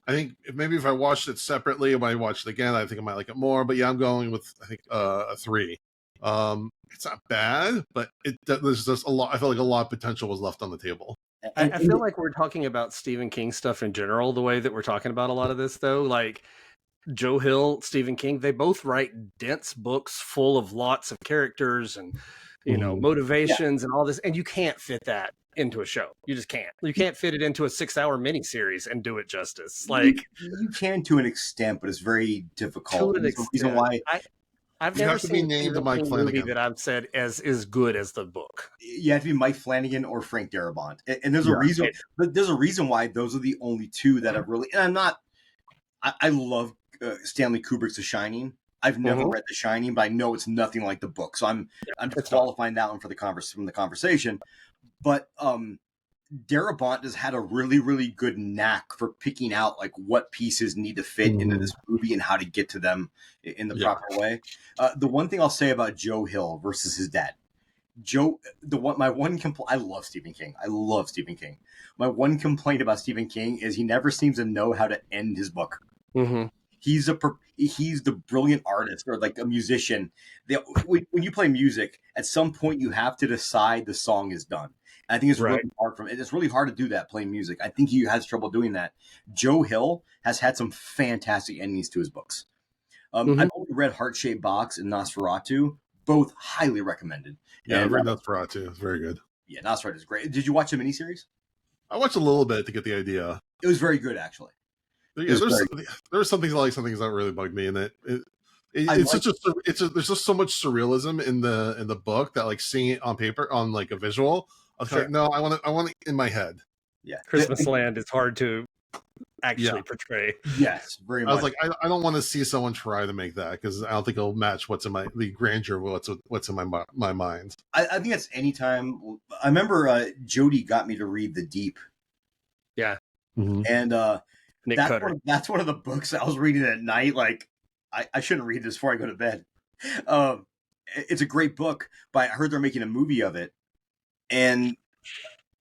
think if I watched it separately, when I watched it again, I think I might like it more. But I'm going with a 3. It's not bad, but there's just a lot. I feel like a lot of potential was left on the table. I feel like we're talking about Stephen King stuff in general, the way that we're talking about a lot of this, though. Like Joe Hill, Stephen King, they both write dense books full of lots of characters and motivations and all this, and you can't fit that into a show. You just can't. You can't fit it into a 6-hour miniseries and do it justice. Like you can to an extent, but it's very difficult. To an extent. Reason why. I've never seen a movie that I've said as good as the book. You have to be Mike Flanagan or Frank Darabont, and there's a reason. There's a reason why those are the only two that have really. And I'm not. I love Stanley Kubrick's The Shining. I've never read The Shining, but I know it's nothing like the book. So I'm qualifying that one for from the conversation. But Darabont has had a really, really good knack for picking out like what pieces need to fit into this movie and how to get to them in the proper way. The one thing I'll say about Joe Hill versus his dad, I love Stephen King. I love Stephen King. My one complaint about Stephen King is he never seems to know how to end his book. He's the brilliant artist or like a musician. When you play music, at some point you have to decide the song is done. And I think it's really hard it's really hard to do that playing music. I think he has trouble doing that. Joe Hill has had some fantastic endings to his books. I've only read Heart Shaped Box and Nosferatu, both highly recommended. Yeah, I've read Nosferatu. It's very good. Yeah, Nosferatu is great. Did you watch the miniseries? I watched a little bit to get the idea. It was very good, actually. Yeah, there's some things that really bugged me in it. There's just so much surrealism in the book that like seeing it on paper on like a visual, I was like, no, I want it in my head. Yeah, Christmas Land is hard to actually portray. Yes, very much. I was like, I don't want to see someone try to make that because I don't think it'll match what's in the grandeur of what's in my mind. I think that's anytime. I remember Jody got me to read The Deep. Yeah, and Nick that's one of the books I was reading at night. Like, I shouldn't read this before I go to bed. It's a great book, but I heard they're making a movie of it, and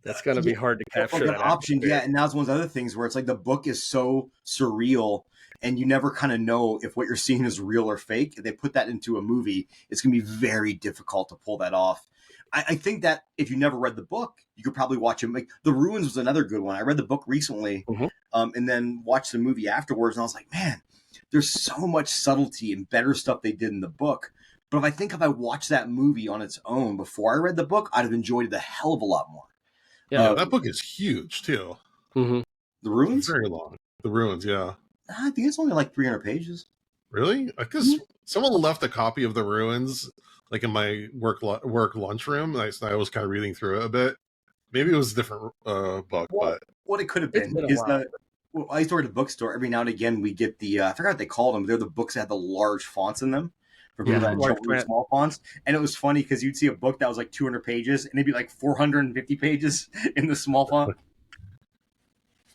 that's going to be hard to capture. Like an option, yeah. And now it's one of those other things where it's like the book is so surreal, and you never kind of know if what you're seeing is real or fake. If they put that into a movie, it's going to be very difficult to pull that off. I think that if you never read the book, you could probably watch it. Like The Ruins was another good one. I read the book recently, and then watched the movie afterwards, and I was like, man, there's so much subtlety and better stuff they did in the book. But if I watched that movie on its own before I read the book, I'd have enjoyed it a hell of a lot more. Yeah, that book is huge too. The Ruins? It's very long. The Ruins, yeah. I think it's only like 300 pages. Really? Because someone left a copy of The Ruins like in my work lunchroom. I was kind of reading through it a bit. Maybe it was a different book, but what it could have been is that I used to work at a bookstore. Every now and again, we get the I forgot what they called them. They're the books that had the large fonts in them. For people that had small fonts. And it was funny because you'd see a book that was like 200 pages and it'd be like 450 pages in the small font.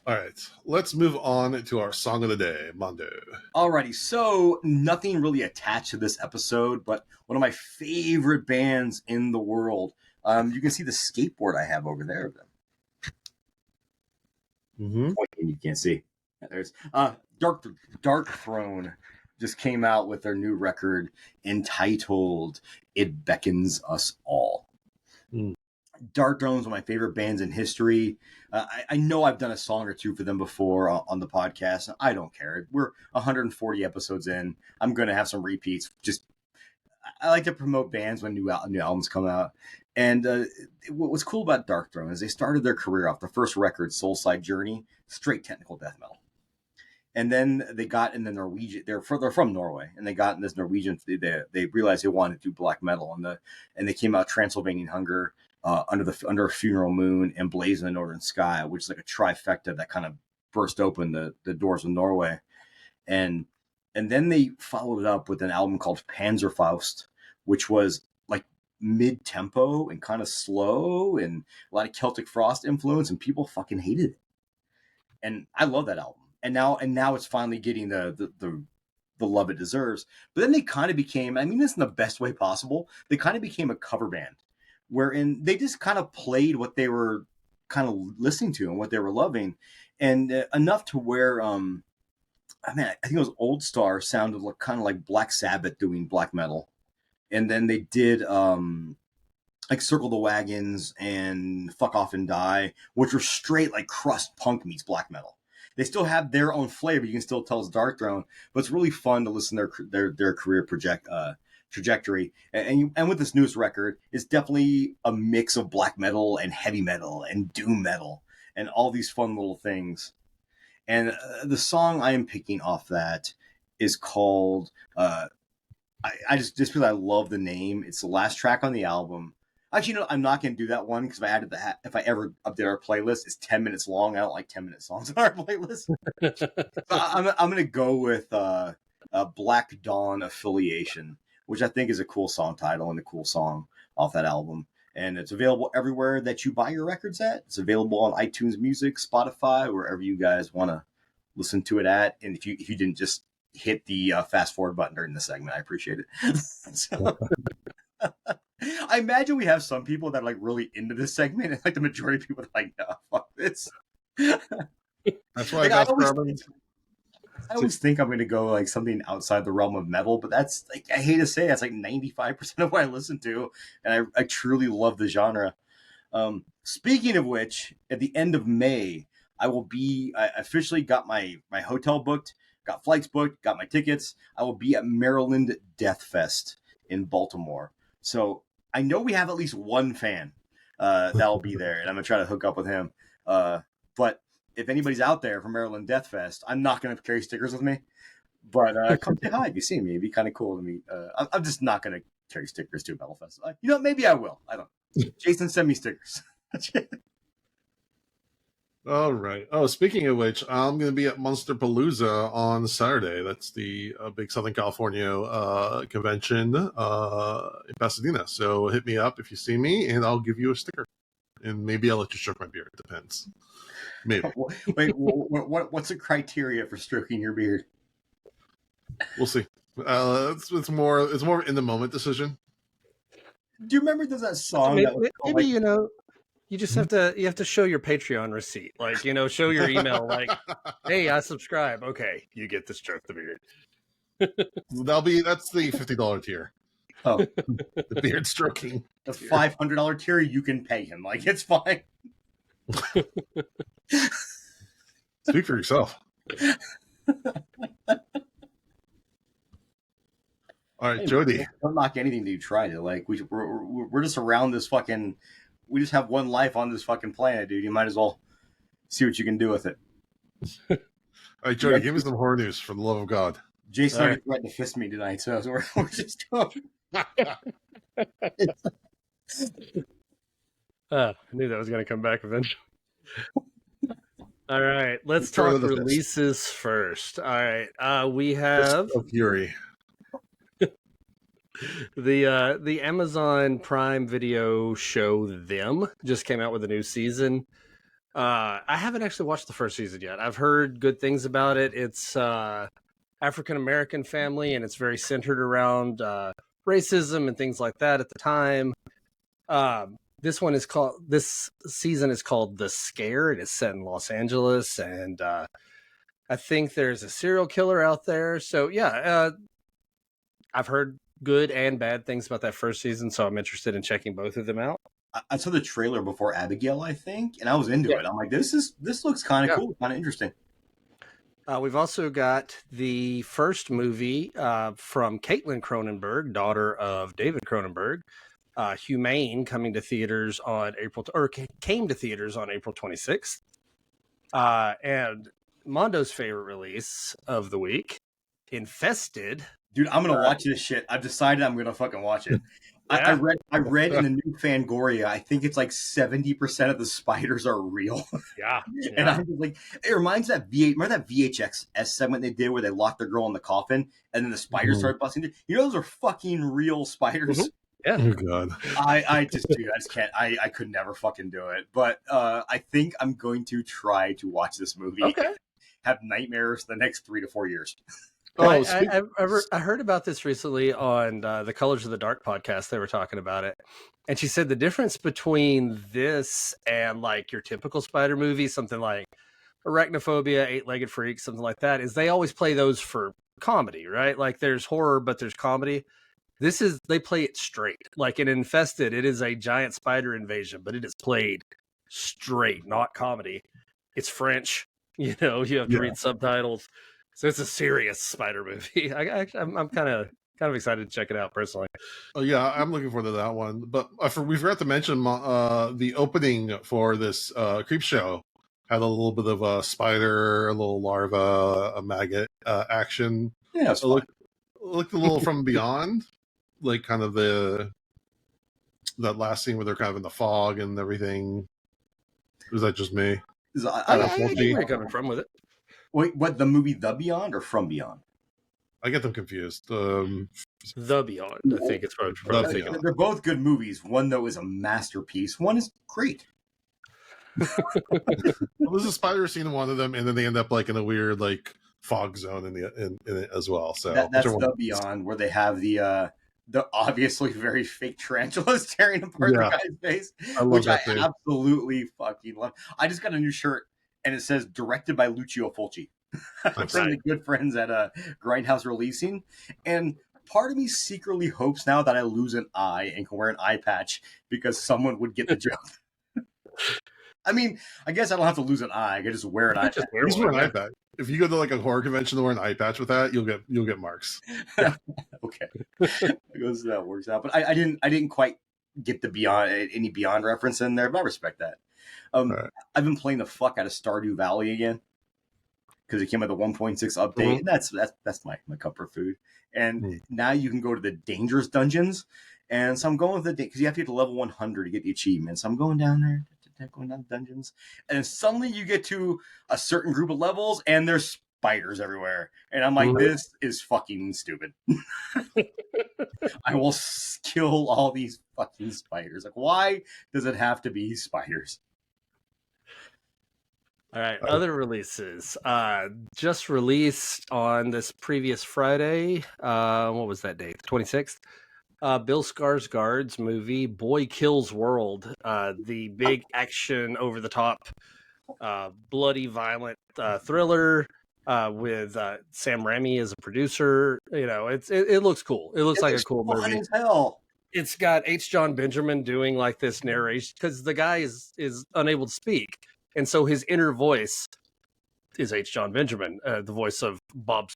All right, let's move on to our song of the day, Mondo. Alrighty, so nothing really attached to this episode, but one of my favorite bands in the world. You can see the skateboard I have over there of them. You can't see. There's Dark Throne just came out with their new record entitled "It Beckons Us All." Dark Throne is one of my favorite bands in history. I know I've done a song or two for them before on the podcast. I don't care. We're 140 episodes in. I'm going to have some repeats. I like to promote bands when new albums come out. And what's cool about Dark Throne is they started their career off, the first record, Soulside Journey, straight technical death metal. And then they got in the Norwegian. They're from Norway, and they got in this Norwegian. They realized they wanted to do black metal, and they came out Transylvanian Hunger, Under a Funeral Moon, and Blaze in the Northern Sky, which is like a trifecta that kind of burst open the doors of Norway. And then they followed it up with an album called Panzerfaust, which was like mid-tempo and kind of slow and a lot of Celtic Frost influence, and people fucking hated it. And I love that album. And now it's finally getting the love it deserves. But then they kind of became, I mean this in the best way possible, they kind of became a cover band, wherein they just kind of played what they were kind of listening to and what they were loving. And enough to where, I think it was Old Star sounded kind of like Black Sabbath doing black metal. And then they did like Circle the Wagons and Fuck Off and Die, which were straight like crust punk meets black metal. They still have their own flavor. You can still tell it's Dark Throne, but it's really fun to listen to their career trajectory. And with this newest record, it's definitely a mix of black metal and heavy metal and doom metal and all these fun little things. And the song I am picking off that is called, I just because I love the name. It's the last track on the album. Actually, I'm not going to do that one because if I ever update our playlist, it's 10 minutes long. I don't like 10-minute songs on our playlist. I'm going to go with Black Dawn Affiliation, which I think is a cool song title and a cool song off that album. And it's available everywhere that you buy your records at. It's available on iTunes Music, Spotify, wherever you guys want to listen to it at. And if you didn't just hit the fast forward button during the segment, I appreciate it. So, I imagine we have some people that are like really into this segment, and like the majority of people are like, no, fuck this. That's why like, I got I always think I'm going to go like something outside the realm of metal, but that's like, I hate to say, that's like 95% of what I listen to, and I truly love the genre. Speaking of which, at the end of May, I officially got my hotel booked, got flights booked, got my tickets. I will be at Maryland Death Fest in Baltimore. So I know we have at least one fan that'll be there, and I'm going to try to hook up with him. But if anybody's out there from Maryland Death Fest, I'm not going to carry stickers with me. But come say hi if you see me. It'd be kind of cool to meet. I'm just not going to carry stickers to a Metal Fest. Maybe I will. I don't know. Jason, send me stickers. All right. Oh, speaking of which, I'm going to be at Monsterpalooza on Saturday. That's the big Southern California convention in Pasadena. So hit me up if you see me, and I'll give you a sticker. And maybe I'll let you stroke my beard. It depends. Maybe. Wait, what's the criteria for stroking your beard? We'll see. It's more of an in the moment decision. Do you remember there's that song? Maybe you just have to show your Patreon receipt, like show your email, like, hey, I subscribe. Okay, you get to stroke the beard. That's the $50 tier. Oh, the beard stroking. The $500 tier, you can pay him. Like, it's fine. Speak for yourself. All right, Jody. Don't knock anything that you try to. Like, we're just around this fucking. We just have one life on this fucking planet, dude. You might as well see what you can do with it. All right, Jody, give me some horror news for the love of God. Jason already threatened to fist me tonight, so we're just going. I knew that was going to come back eventually. All right, let's talk releases first. All right, we have Fury. The Amazon Prime Video show Them just came out with a new season. I haven't actually watched the first season yet. I've heard good things about it. It's African American family, and it's very centered around racism and things like that at the time. This season is called The Scare. It is set in Los Angeles, and I think there's a serial killer out there. So yeah, I've heard good and bad things about that first season, so I'm interested in checking both of them out. I saw the trailer before Abigail, I think, and I was into it. I'm like, this looks kind of cool, kind of interesting. We've also got the first movie from Caitlin Cronenberg, daughter of David Cronenberg, Humane, coming to theaters on came to theaters on April 26th. And Mondo's favorite release of the week, Infested. Dude, I'm gonna watch this shit. I've decided I'm gonna fucking watch it. Yeah. I read in the new Fangoria, I think it's like 70% of the spiders are real. Yeah. And I'm just like, it reminds me remember that VHS segment they did where they locked the girl in the coffin and then the spiders started busting through? You know, those are fucking real spiders. Mm-hmm. Yeah. Oh God. I just can't. I could never fucking do it. But I think I'm going to try to watch this movie. Okay. Have nightmares the next 3 to 4 years. I heard about this recently on the Colors of the Dark podcast. They were talking about it. And she said the difference between this and like your typical spider movie, something like Arachnophobia, Eight-Legged Freak, something like that, is they always play those for comedy, right? Like there's horror, but there's comedy. They play it straight. Like in Infested, it is a giant spider invasion, but it is played straight, not comedy. It's French. You have to read subtitles. So it's a serious spider movie. I'm kind of excited to check it out personally. Oh yeah, I'm looking forward to that one. But we forgot to mention the opening for this Creepshow had a little bit of a spider, a little larva, a maggot action. Yeah, it looked a little From Beyond, like kind of that last scene where they're kind of in the fog and everything. Was that just me? I get where you're coming from with it. Wait, what, the movie The Beyond or From Beyond? I get them confused. The Beyond, I think it's what I'm thinking. They're both good movies. One, though, is a masterpiece. One is great. Well, there's a spider scene in one of them, and then they end up like in a weird like fog zone in it as well. So that's The Beyond, where they have the obviously very fake tarantulas tearing apart the guy's face, which I absolutely fucking love. I just got a new shirt. And it says directed by Lucio Fulci. We're some of the good friends at Grindhouse Releasing, and part of me secretly hopes now that I lose an eye and can wear an eye patch because someone would get the joke. I mean, I guess I don't have to lose an eye. I can just wear an eye patch. Just wear an eye patch. If you go to like a horror convention and wear an eye patch with that, you'll get marks. Yeah. Okay, because that works out. But I didn't quite get the Beyond reference in there, but I respect that. Right. I've been playing the fuck out of Stardew Valley again because it came with a 1.6 update, and that's my comfort food. And now you can go to the dangerous dungeons, and so I'm going with because you have to get to level 100 to get the achievement. So I'm going down there. Going down the dungeons, and then suddenly you get to a certain group of levels and there's spiders everywhere, and I'm like, this is fucking stupid. I will kill all these fucking spiders. Like, why does it have to be spiders? All right, other releases just released on this previous Friday. What was that date? The 26th. Bill Skarsgård's movie Boy Kills World, the big action, over-the-top, bloody, violent thriller with Sam Raimi as a producer. You know, it looks cool. It looks like a cool movie. As hell. It's got H. John Benjamin doing like this narration because the guy is unable to speak, and so his inner voice is H. John Benjamin, the voice of Bob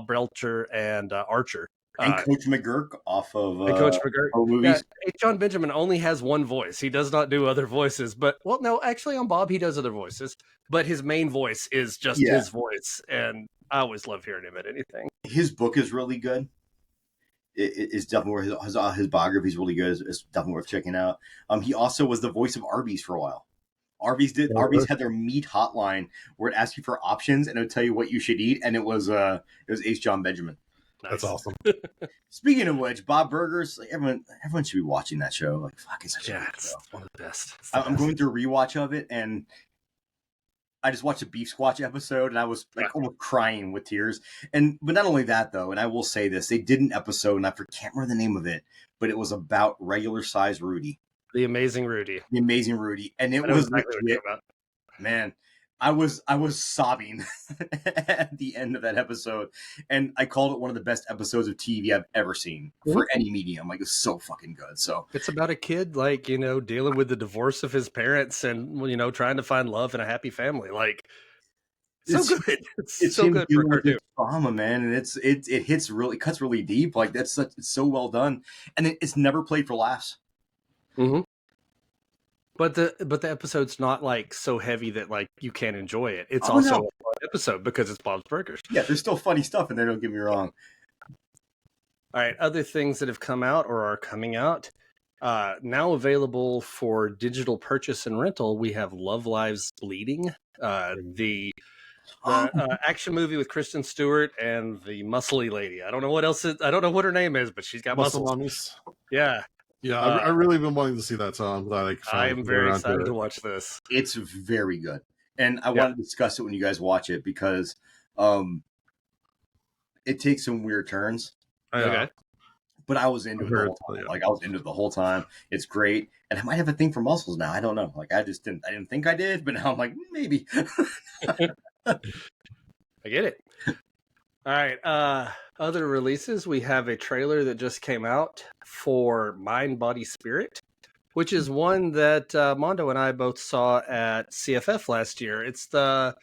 Belcher and Archer. And Coach McGurk off of Coach McGurk. movies. Yeah, John Benjamin only has one voice. He does not do other voices. But, well, no, actually on Bob, he does other voices. But his main voice is just his voice. And I always love hearing him at anything. His book is really good. It's definitely worth his biography is really good. It's definitely worth checking out. He also was the voice of Arby's for a while. Arby's had their meat hotline where it asked you for options and it would tell you what you should eat. And it was H. John Benjamin. Nice. That's awesome. Speaking of which, Bob Burgers, everyone should be watching that show. Like, fuck, it's such a good show. One of the best. I'm going through a rewatch of it, and I just watched a Beef Squatch episode, and I was like almost crying with tears. But not only that, though, and I will say this, they did an episode, and I can't remember the name of it, but it was about regular size Rudy. The Amazing Rudy. And it was legit. Man, I was sobbing at the end of that episode, and I called it one of the best episodes of TV I've ever seen for any medium. Like, it's so fucking good. So it's about a kid, like, you know, dealing with the divorce of his parents and, you know, trying to find love in a happy family. Like, so good. It's so good for cartoon drama, man, and it hits really, cuts really deep. Like, it's so well done, and it's never played for laughs. Mm-hmm. But the episode's not like so heavy that like you can't enjoy it. It's also a fun episode because it's Bob's Burgers. Yeah, there's still funny stuff in there, don't get me wrong. All right, other things that have come out or are coming out. Now available for digital purchase and rental, we have Love Lives Bleeding, the action movie with Kristen Stewart and the muscly lady. I don't know what else I don't know what her name is, but she's got muscles. Yeah. Yeah, I've really been wanting to see that, so I'm glad I am very excited to watch this. It's very good, and I want to discuss it when you guys watch it because it takes some weird turns. Okay. But I was into it the whole time. Like, I was into it the whole time. It's great, and I might have a thing for muscles now. I don't know. Like, I didn't think I did, but now I'm like, maybe. I get it. All right. Other releases, we have a trailer that just came out for Mind, Body, Spirit, which is one that Mondo and I both saw at CFF last year. It's the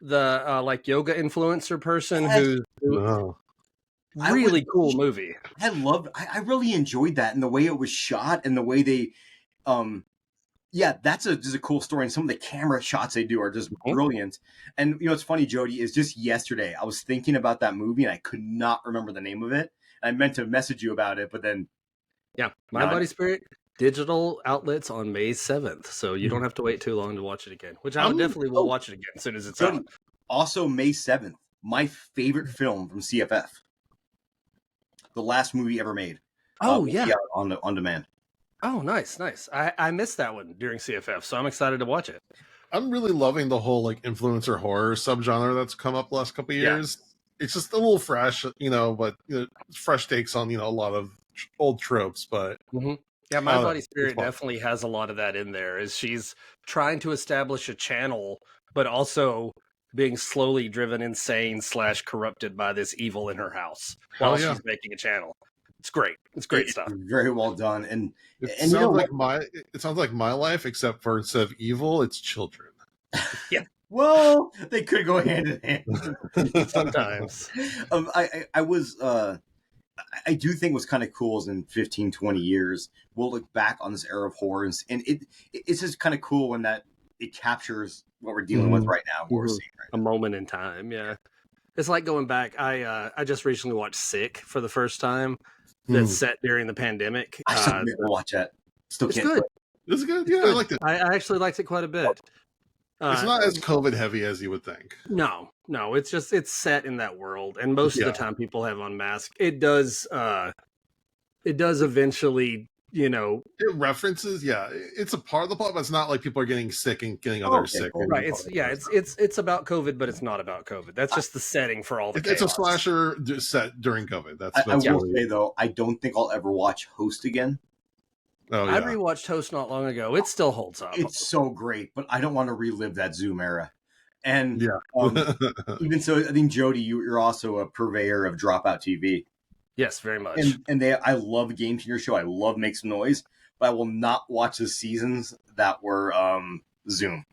like yoga influencer person who's really cool movie. I really enjoyed that, and the way it was shot and the way they that's just a cool story, and some of the camera shots they do are just brilliant. And you know what's funny, Jody, is just yesterday I was thinking about that movie and I could not remember the name of it. I meant to message you about it, but then Mind, Body, Spirit digital outlets on May 7th, so you don't have to wait too long to watch it again. Which I definitely will watch it again as soon as it's out. Also, May 7th, my favorite film from CFF, the last movie ever made. On demand. Oh, nice. I missed that one during CFF, so I'm excited to watch it. I'm really loving the whole like influencer horror subgenre that's come up the last couple of years. It's just a little fresh, but fresh takes on a lot of old tropes. But yeah, Mind, Body, Spirit definitely has a lot of that in there. Is she's trying to establish a channel, but also being slowly driven insane / corrupted by this evil in her house while she's making a channel. It's great. It's great stuff. Very well done. And sounds it sounds like my life, except for instead of evil, it's children. Yeah. Well, they could go hand in hand. Sometimes. I do think what's kind of cool is in 15, 20 years, we'll look back on this era of horror, and it's just kind of cool when that it captures what we're dealing with right now, what we're seeing right now. A moment in time, yeah. It's like going back. I just recently watched Sick for the first time. That's set during the pandemic. I still need to watch that. Still it's can't. Good. It's good. Yeah, I liked it. I actually liked it quite a bit. It's not as COVID heavy as you would think. No, it's set in that world, and most of the time people have unmasked. It does eventually, it references, it's a part of the plot, but it's not like people are getting sick and getting others sick. Cool. Right. It's about COVID, but it's not about COVID. That's just the setting for all the chaos. It's a slasher set during COVID. I will say though, I don't think I'll ever watch Host again. Oh, yeah. I rewatched Host not long ago. It still holds up. It's so great, but I don't want to relive that Zoom era. And even so, I think Jody, you're also a purveyor of Dropout TV. Yes, very much. And I love Game Changer Show. I love Make Some Noise, but I will not watch the seasons that were Zoom.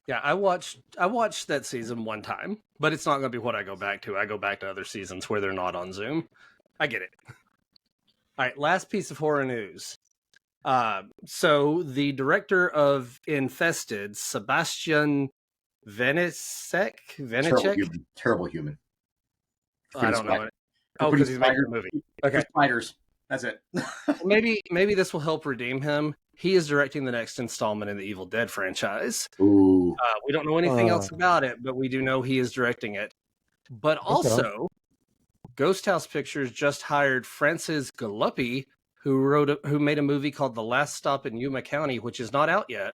Yeah, I watched that season one time, but it's not going to be what I go back to. I go back to other seasons where they're not on Zoom. I get it. All right, last piece of horror news. So the director of Infested, Sebastian Vanacek? Terrible human. I don't know. Oh, because he's making a movie. Okay. Spiders. That's it. maybe this will help redeem him. He is directing the next installment in the Evil Dead franchise. Ooh. We don't know anything else about it, but we do know he is directing it. But also, Ghost House Pictures just hired Francis Galuppi, who made a movie called The Last Stop in Yuma County, which is not out yet.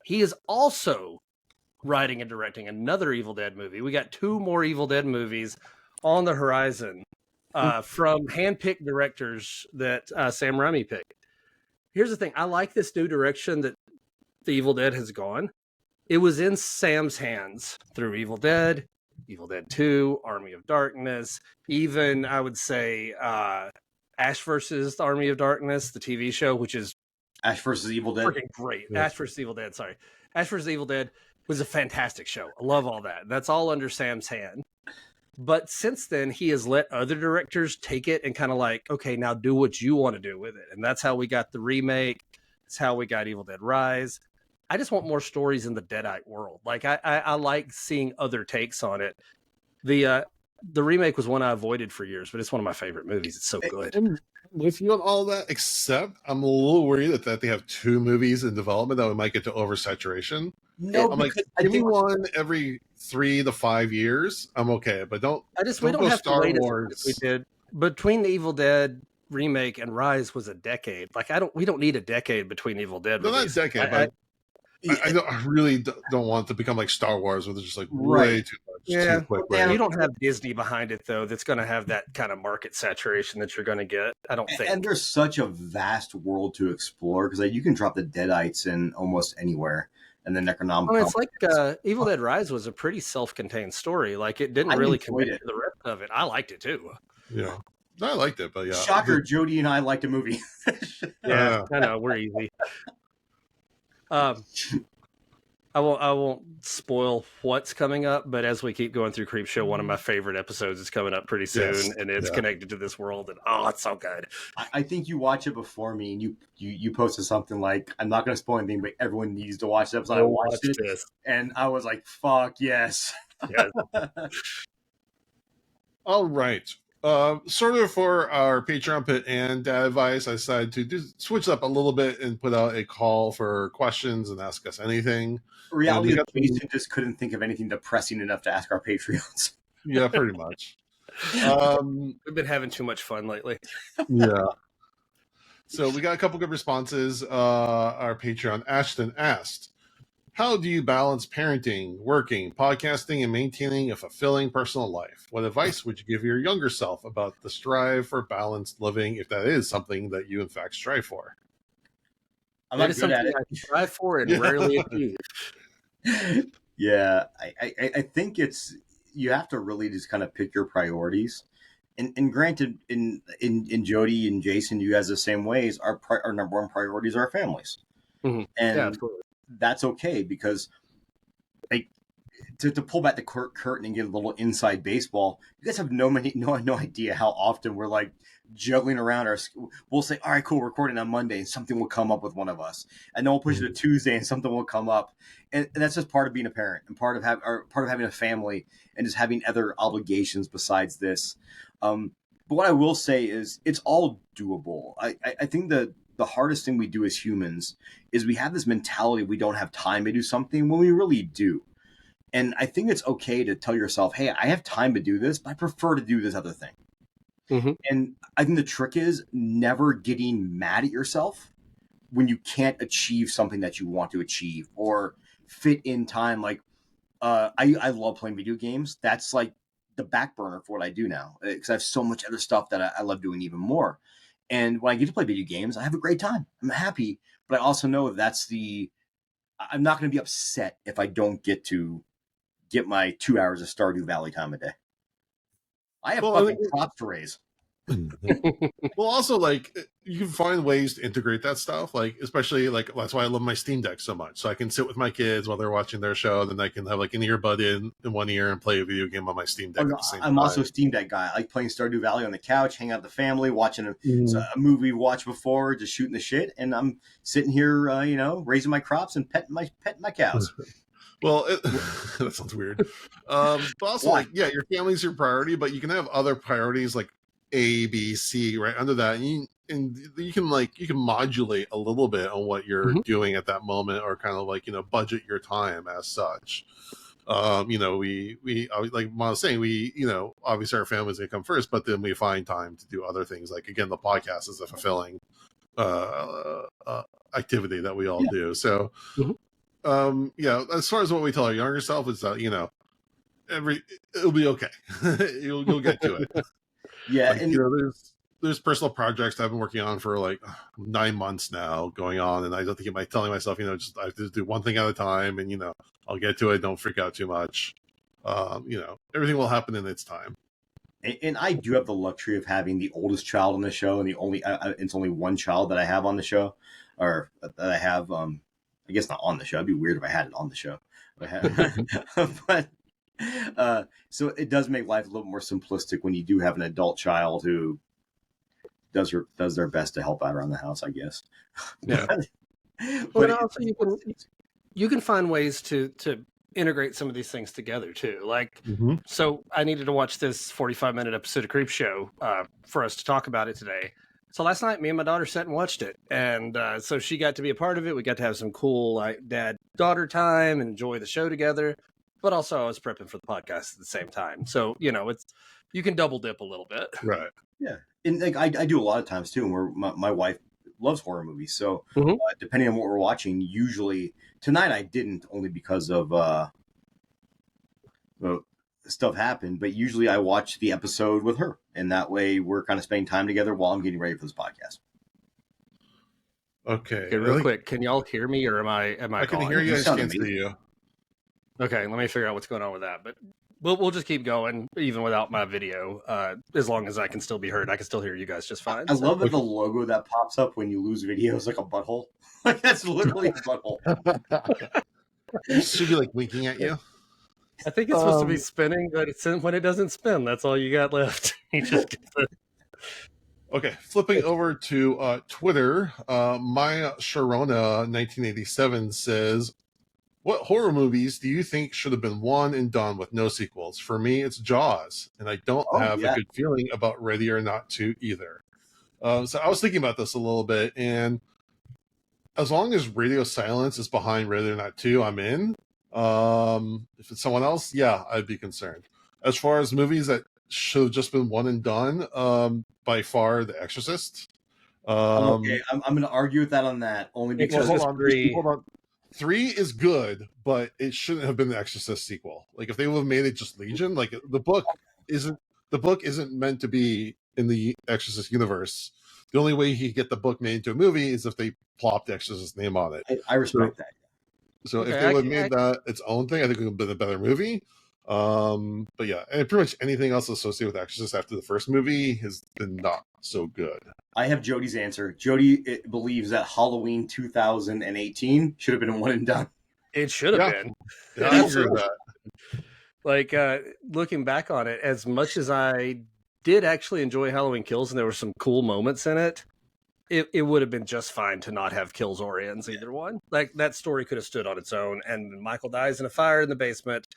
He is also writing and directing another Evil Dead movie. We got 2 more Evil Dead movies on the horizon from hand-picked directors that Sam Raimi picked. Here's the thing. I like this new direction that the Evil Dead has gone. It was in Sam's hands through Evil Dead 2, Army of Darkness, even, I would say, Ash versus the Army of Darkness, the TV show, which is Ash versus Evil Dead. Freaking great. Yeah. Ash versus Evil Dead, sorry. Ash versus Evil Dead was a fantastic show. I love all that. That's all under Sam's hand. But since then, he has let other directors take it and kind of like, okay, now do what you want to do with it. And that's how we got the remake. That's how we got Evil Dead Rise. I just want more stories in the Deadite world. Like I like seeing other takes on it. The remake was one I avoided for years, but it's one of my favorite movies. It's so good. I'm with you on all that, except I'm a little worried that they have 2 movies in development that we might get to oversaturation. No, I'm like, give me one every 3 to 5 years. I'm okay, but don't. We don't have to wait as we did between the Evil Dead remake and Rise was a decade. Like we don't need a decade between Evil Dead. No, movies. not a decade, but I really don't want to become like Star Wars, where there's just like way too much. Yeah, too quick, you don't have Disney behind it though. That's going to have that kind of market saturation that you're going to get. I don't think. And there's such a vast world to explore because you can drop the Deadites in almost anywhere, and then Necronomicon. It's like Evil Dead Rise was a pretty self-contained story. Like it didn't really connect to the rest of it. I liked it too. Yeah, I liked it, but yeah. Shocker, Jody and I liked a movie. Yeah, I know we're easy. I won't spoil what's coming up, but as we keep going through Creepshow, one of my favorite episodes is coming up pretty soon, and it's connected to this world, and it's so good. I think you watch it before me, and you posted something like, I'm not going to spoil anything, but everyone needs to watch the episode. I watched it, and I was like, fuck, yes. All right. Sort of for our Patreon pit and dad advice, I decided to switch up a little bit and put out a call for questions and ask us anything. Reality, Jason just couldn't think of anything depressing enough to ask our Patreons. Yeah, pretty much. We've been having too much fun lately. Yeah. So we got a couple good responses. Our Patreon Ashton asked, how do you balance parenting, working, podcasting, and maintaining a fulfilling personal life? What advice would you give your younger self about the strive for balanced living, if that is something that you in fact strive for? I'm not good at it. I strive for and rarely achieve. Yeah, I think you have to really just kind of pick your priorities. And granted, in Jody and Jason, you guys the same ways. Our number one priorities are our families, Mm-hmm. and Yeah, absolutely. that's okay because like to pull back the curtain and get a little inside baseball. You guys have no idea how often we're like juggling around we'll say, all right, cool, we're recording on Monday, and something will come up with one of us, and then we'll push it to Tuesday, and something will come up, and that's just part of being a parent and part of having a family and just having other obligations besides this. But what I will say is it's all doable. I think the hardest thing we do as humans is we have this mentality we don't have time to do something when we really do. And I think it's okay to tell yourself, hey, I have time to do this, but I prefer to do this other thing. Mm-hmm. And I think the trick is never getting mad at yourself when you can't achieve something that you want to achieve or fit in time. Like, I love playing video games. That's like the back burner for what I do now because I have so much other stuff that I love doing even more. And when I get to play video games, I have a great time. I'm happy, but I also know I'm not going to be upset if I don't get my 2 hours of Stardew Valley time a day. I have fucking crops to raise. Well, also, like, you can find ways to integrate that stuff, like, especially, like, that's why I love my Steam Deck so much. So I can sit with my kids while they're watching their show, then I can have, like, an earbud in one ear and play a video game on my Steam Deck at the same time. I'm also a Steam Deck guy. I like playing Stardew Valley on the couch, hang out with the family, watching a movie we watched before, just shooting the shit, and I'm sitting here, raising my crops and petting my cows. Well, that sounds weird. But also, like, yeah, your family's your priority, but you can have other priorities like A, B, C, right under that, and you can modulate a little bit on what you're doing at that moment, or kind of like budget your time as such. We like Mom was saying, obviously our families gonna come first, but then we find time to do other things. Like again, the podcast is a fulfilling activity that we all do. So. As far as what we tell our younger self is that it'll be okay. you'll get to it. Yeah, like, there's personal projects I've been working on for like 9 months now going on, and I don't think telling myself just I have to do one thing at a time, and I'll get to it. Don't freak out too much. Everything will happen in its time. And I do have the luxury of having the oldest child on the show, and it's only one child that I have on the show, or that I have. I guess not on the show. It'd be weird if I had it on the show. But so it does make life a little more simplistic when you do have an adult child who does their best to help out around the house, I guess. Yeah. But also you can find ways to integrate some of these things together too. Like, so I needed to watch this 45-minute episode of Creepshow for us to talk about it today. So last night, me and my daughter sat and watched it. And so she got to be a part of it. We got to have some cool dad-daughter time and enjoy the show together. But also I was prepping for the podcast at the same time. So, you can double dip a little bit. Right. Yeah. And like I do a lot of times too. Where my wife loves horror movies. So depending on what we're watching, usually tonight I didn't, only because of stuff happened, but usually I watch the episode with her, and that way we're kind of spending time together while I'm getting ready for this podcast. Okay, real quick, can y'all hear me, or am I I can hear you. I can't see you. Okay, let me figure out what's going on with that, but we'll just keep going even without my video, as long as I can still be heard. I can still hear you guys just fine. I love that the logo that pops up when you lose video is like a butthole. Like that's literally a butthole. It should be like winking at you. I think it's supposed to be spinning, but when it doesn't spin, that's all you got left. You just get the... Okay, flipping over to Twitter, Maya Sharona 1987 says, "What horror movies do you think should have been one and done with no sequels? For me, it's Jaws, and I don't have a good feeling about Ready or Not 2 either." So I was thinking about this a little bit, and as long as Radio Silence is behind Ready or Not 2, I'm in. If it's someone else, I'd be concerned. As far as movies that should have just been one and done, by far The Exorcist. Okay, I'm going to argue with that on that, only because hold on. 3 is good, but it shouldn't have been The Exorcist sequel. Like if they would have made it just Legion, like the book isn't meant to be in the Exorcist universe. The only way you get the book made into a movie is if they plop The Exorcist name on it. I respect that. So if they would have made that its own thing, I think it would have been a better movie. But yeah, and pretty much anything else associated with Exorcist after the first movie has been not so good. I have Jody's answer. Jody believes that Halloween 2018 should have been one and done. It should have been. Yeah, I agree with that. Like, looking back on it, as much as I did actually enjoy Halloween Kills and there were some cool moments in it, it would have been just fine to not have kills or ends, either one. Like, that story could have stood on its own, and Michael dies in a fire in the basement,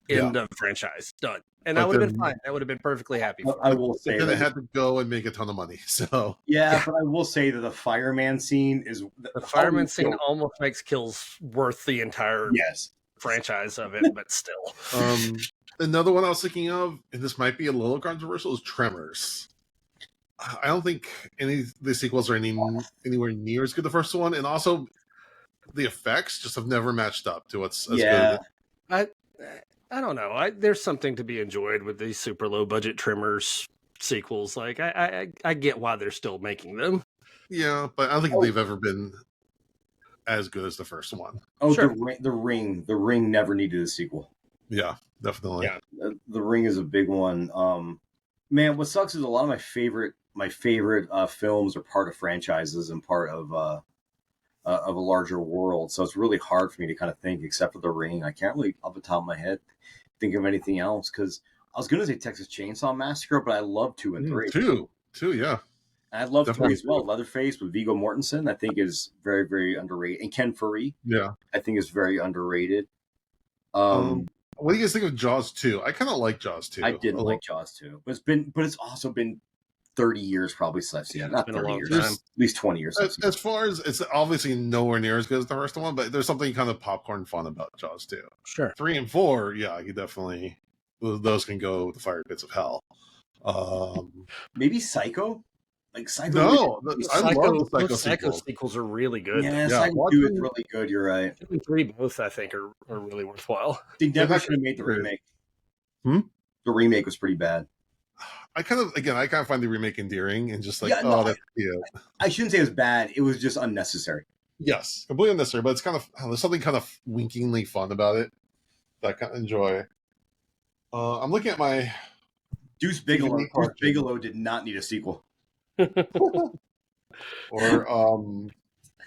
end of franchise, done. And that would have been fine. That would have been perfectly happy. I will say that they had to go and make a ton of money. So yeah, but I will say that the fireman scene is the fireman scene almost makes kills worth the entire franchise of it, but still. Another one I was thinking of, and this might be a little controversial, is Tremors. I don't think any of the sequels are anywhere near as good as the first one, and also the effects just have never matched up to what's as good. I don't know. There's something to be enjoyed with these super low budget Tremors sequels. Like I get why they're still making them. Yeah, but I don't think they've ever been as good as the first one. Oh, sure. The Ring never needed a sequel. Yeah, definitely. Yeah, the Ring is a big one. Man, what sucks is a lot of my favorite films are part of franchises and part of a larger world. So it's really hard for me to kind of think, except for the Ring. I can't really, off the top of my head, think of anything else, because I was going to say Texas Chainsaw Massacre, but I love 2 and 3. Two, yeah. And I love 3 as well. Leatherface with Viggo Mortensen, I think, is very, very underrated. And Ken Furry, I think, is very underrated. What do you guys think of Jaws 2? I kind of like Jaws 2. I didn't like Jaws 2, but it's also been 30 years probably since I've seen it. Not 30 years, at least 20 years. As far as it's obviously nowhere near as good as the first one, but there's something kind of popcorn fun about Jaws 2. Sure. 3 and 4, yeah, you definitely, those can go the fire pits of hell. Maybe Psycho? Like Psycho? No, I love the Psycho sequels are really good. Yeah, Psycho 2 is really good, you're right. 2 and 3 both, I think, are really worthwhile. They definitely should have made the remake. The remake was pretty bad. I kind of find the remake endearing and just like, that's cute. I shouldn't say it was bad. It was just unnecessary. Yes, completely unnecessary, but it's kind of, there's something kind of winkingly fun about it that I kind of enjoy. I'm looking at my Deuce Bigelow. Deuce Bigelow did not need a sequel. Or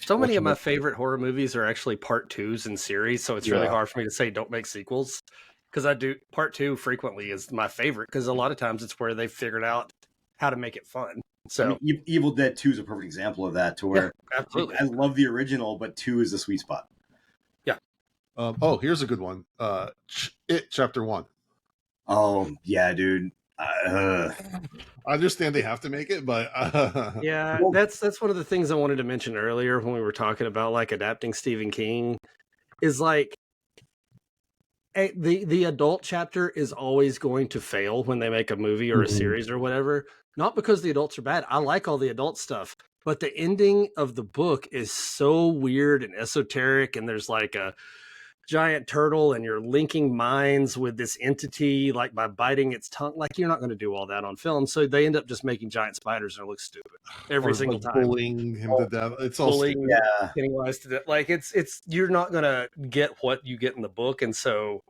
so many of my favorite horror movies are actually part 2s in series, so it's really hard for me to say don't make sequels. Because I do, part 2 frequently is my favorite, because a lot of times it's where they figured out how to make it fun. So I mean, Evil Dead 2 is a perfect example of that, to where absolutely. I love the original, but 2 is the sweet spot. Yeah. Here's a good one. It Chapter 1. Oh, yeah, dude. I understand they have to make it, but yeah, that's one of the things I wanted to mention earlier when we were talking about like adapting Stephen King, is like, the adult chapter is always going to fail when they make a movie or a series or whatever. Not because the adults are bad. I like all the adult stuff, but the ending of the book is so weird and esoteric, and there's like a giant turtle and you're linking minds with this entity like by biting its tongue. Like, you're not going to do all that on film, so they end up just making giant spiders and it looks stupid every single time. Bullying him to death. It's all bullying, Pennywise to death. Like, it's you're not going to get what you get in the book, and so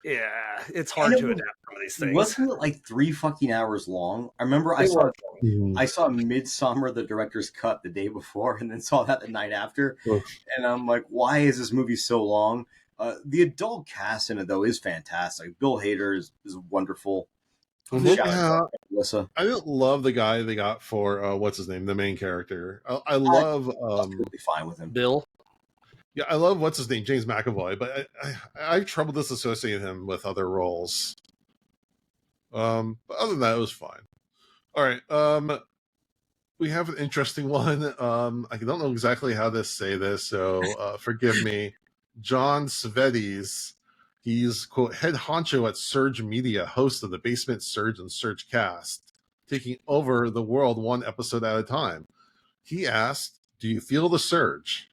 it's hard to adapt some of these things. Wasn't it like 3 fucking hours long? I remember I saw Midsommar, the director's cut, the day before, and then saw that the night after. And I'm like, why is this movie so long? The adult cast in it, though, is fantastic. Bill Hader is wonderful. I didn't love the guy they got for what's his name, the main character. I love really fine with him. Bill. Yeah, I love what's his name, James McAvoy, but I have trouble disassociating him with other roles. But other than that, it was fine. All right, we have an interesting one. I don't know exactly how to say this, so forgive me. John Svetes, he's, quote, head honcho at Surge Media, host of the Basement Surge and Surge cast, taking over the world one episode at a time. He asked, do you feel the surge?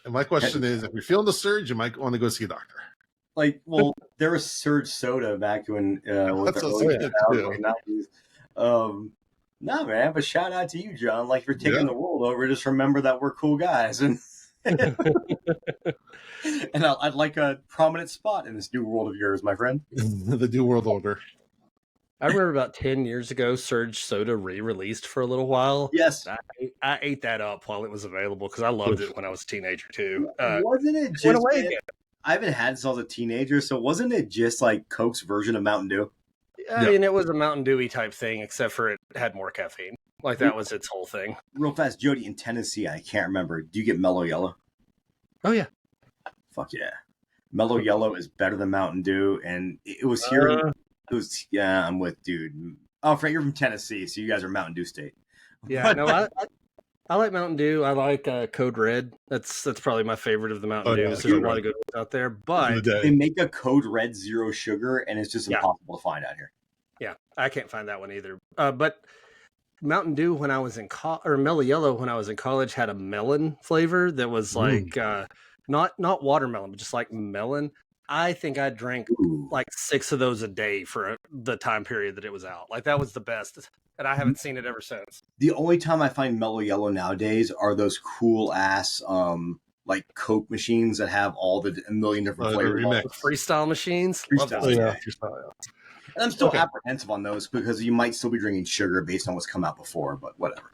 And my question is, if you're feeling the surge, you might want to go see a doctor. Like, well, there was Surge Soda back when with the early 90s. Nah, man, but shout out to you, John. Like, you're taking the world over. Just remember that we're cool guys. And And I'd like a prominent spot in this new world of yours, my friend. The New World Order. I remember about 10 years ago, Surge Soda re-released for a little while. Yes. I ate that up while it was available because I loved it when I was a teenager too. Wasn't it went just... away again. I haven't had it since I was a teenager, so wasn't it just like Coke's version of Mountain Dew? I mean, it was a Mountain Dewy type thing, except for it had more caffeine. Like, that was its whole thing. Real fast, Jody, in Tennessee, I can't remember. Do you get Mellow Yellow? Oh, yeah. Fuck yeah. Mellow Yellow is better than Mountain Dew, and it was here... yeah, I'm with dude. Oh, Frank, you're from Tennessee, so you guys are Mountain Dew State. Yeah, no, I like Mountain Dew. I like Code Red. That's probably my favorite of the Mountain Dews. There's a lot of good ones out there, but they make a Code Red Zero Sugar, and it's just impossible to find out here. Yeah, I can't find that one either. But Mountain Dew, when I was in or Mellow Yellow, when I was in college, had a melon flavor that was like not watermelon, but just like melon. I think I drank like 6 of those a day for the time period that it was out. Like, that was the best, and I haven't seen it ever since. The only time I find Mellow Yellow nowadays are those cool ass like Coke machines that have all the a million different flavors. Freestyle machines. Freestyle, yeah. And I'm still apprehensive on those because you might still be drinking sugar based on what's come out before, but whatever.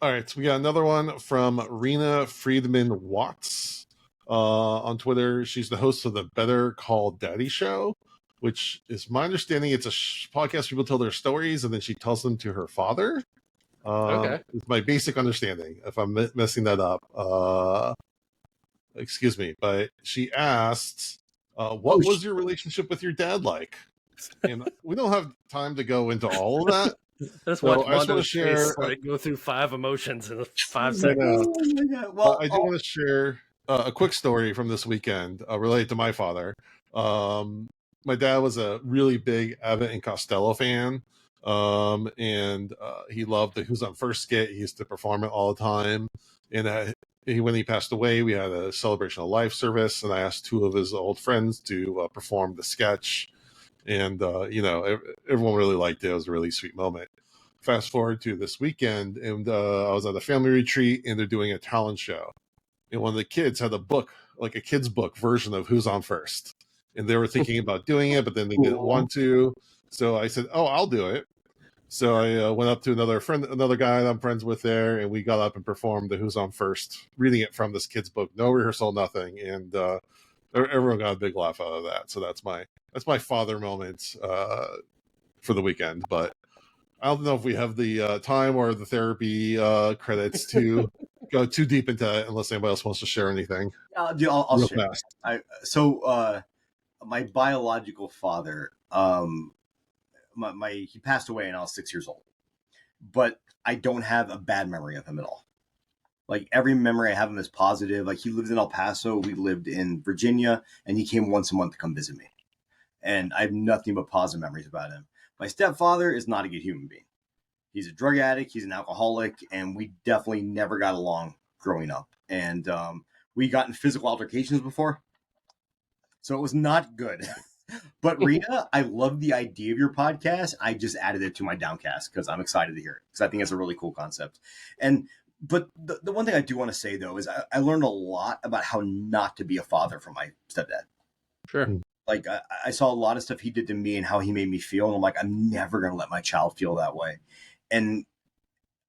All right, so we got another one from Rena Friedman Watts. On Twitter. She's the host of the Better Call Daddy show, which is my understanding. It's a podcast people tell their stories and then she tells them to her father. It's my basic understanding. If I'm messing that up, excuse me. But she asked, what was your relationship with your dad like? And we don't have time to go into all of that. That's I just want to share. Go through 5 emotions in 5 seconds. Well, I do want to share a quick story from this weekend related to my father. My dad was a really big Abbott and Costello fan, and he loved the Who's on First skit. He used to perform it all the time. And when he passed away, we had a celebration of life service, and I asked 2 of his old friends to perform the sketch. And, everyone really liked it. It was a really sweet moment. Fast forward to this weekend, and I was at a family retreat, and they're doing a talent show. And one of the kids had a book, like a kid's book version of Who's on First. And they were thinking about doing it, but then they didn't want to. So I said, I'll do it. So I went up to another guy that I'm friends with there, and we got up and performed the Who's on First, reading it from this kid's book. No rehearsal, nothing. And everyone got a big laugh out of that. So that's my father moment for the weekend. But I don't know if we have the time or the therapy credits to go too deep into it, unless anybody else wants to share anything. I'll share. My biological father, he passed away when I was 6 years old, but I don't have a bad memory of him at all. Like, every memory I have of him is positive. Like, he lived in El Paso, we lived in Virginia, and he came once a month to come visit me. And I have nothing but positive memories about him. My stepfather is not a good human being. He's a drug addict. He's an alcoholic, and we definitely never got along growing up. And we got in physical altercations before, so it was not good. But Rita, I love the idea of your podcast. I just added it to my Downcast because I'm excited to hear it, because I think it's a really cool concept. But the one thing I do want to say, though, is I learned a lot about how not to be a father from my stepdad. Sure. Like, I saw a lot of stuff he did to me and how he made me feel. And I'm like, I'm never going to let my child feel that way. And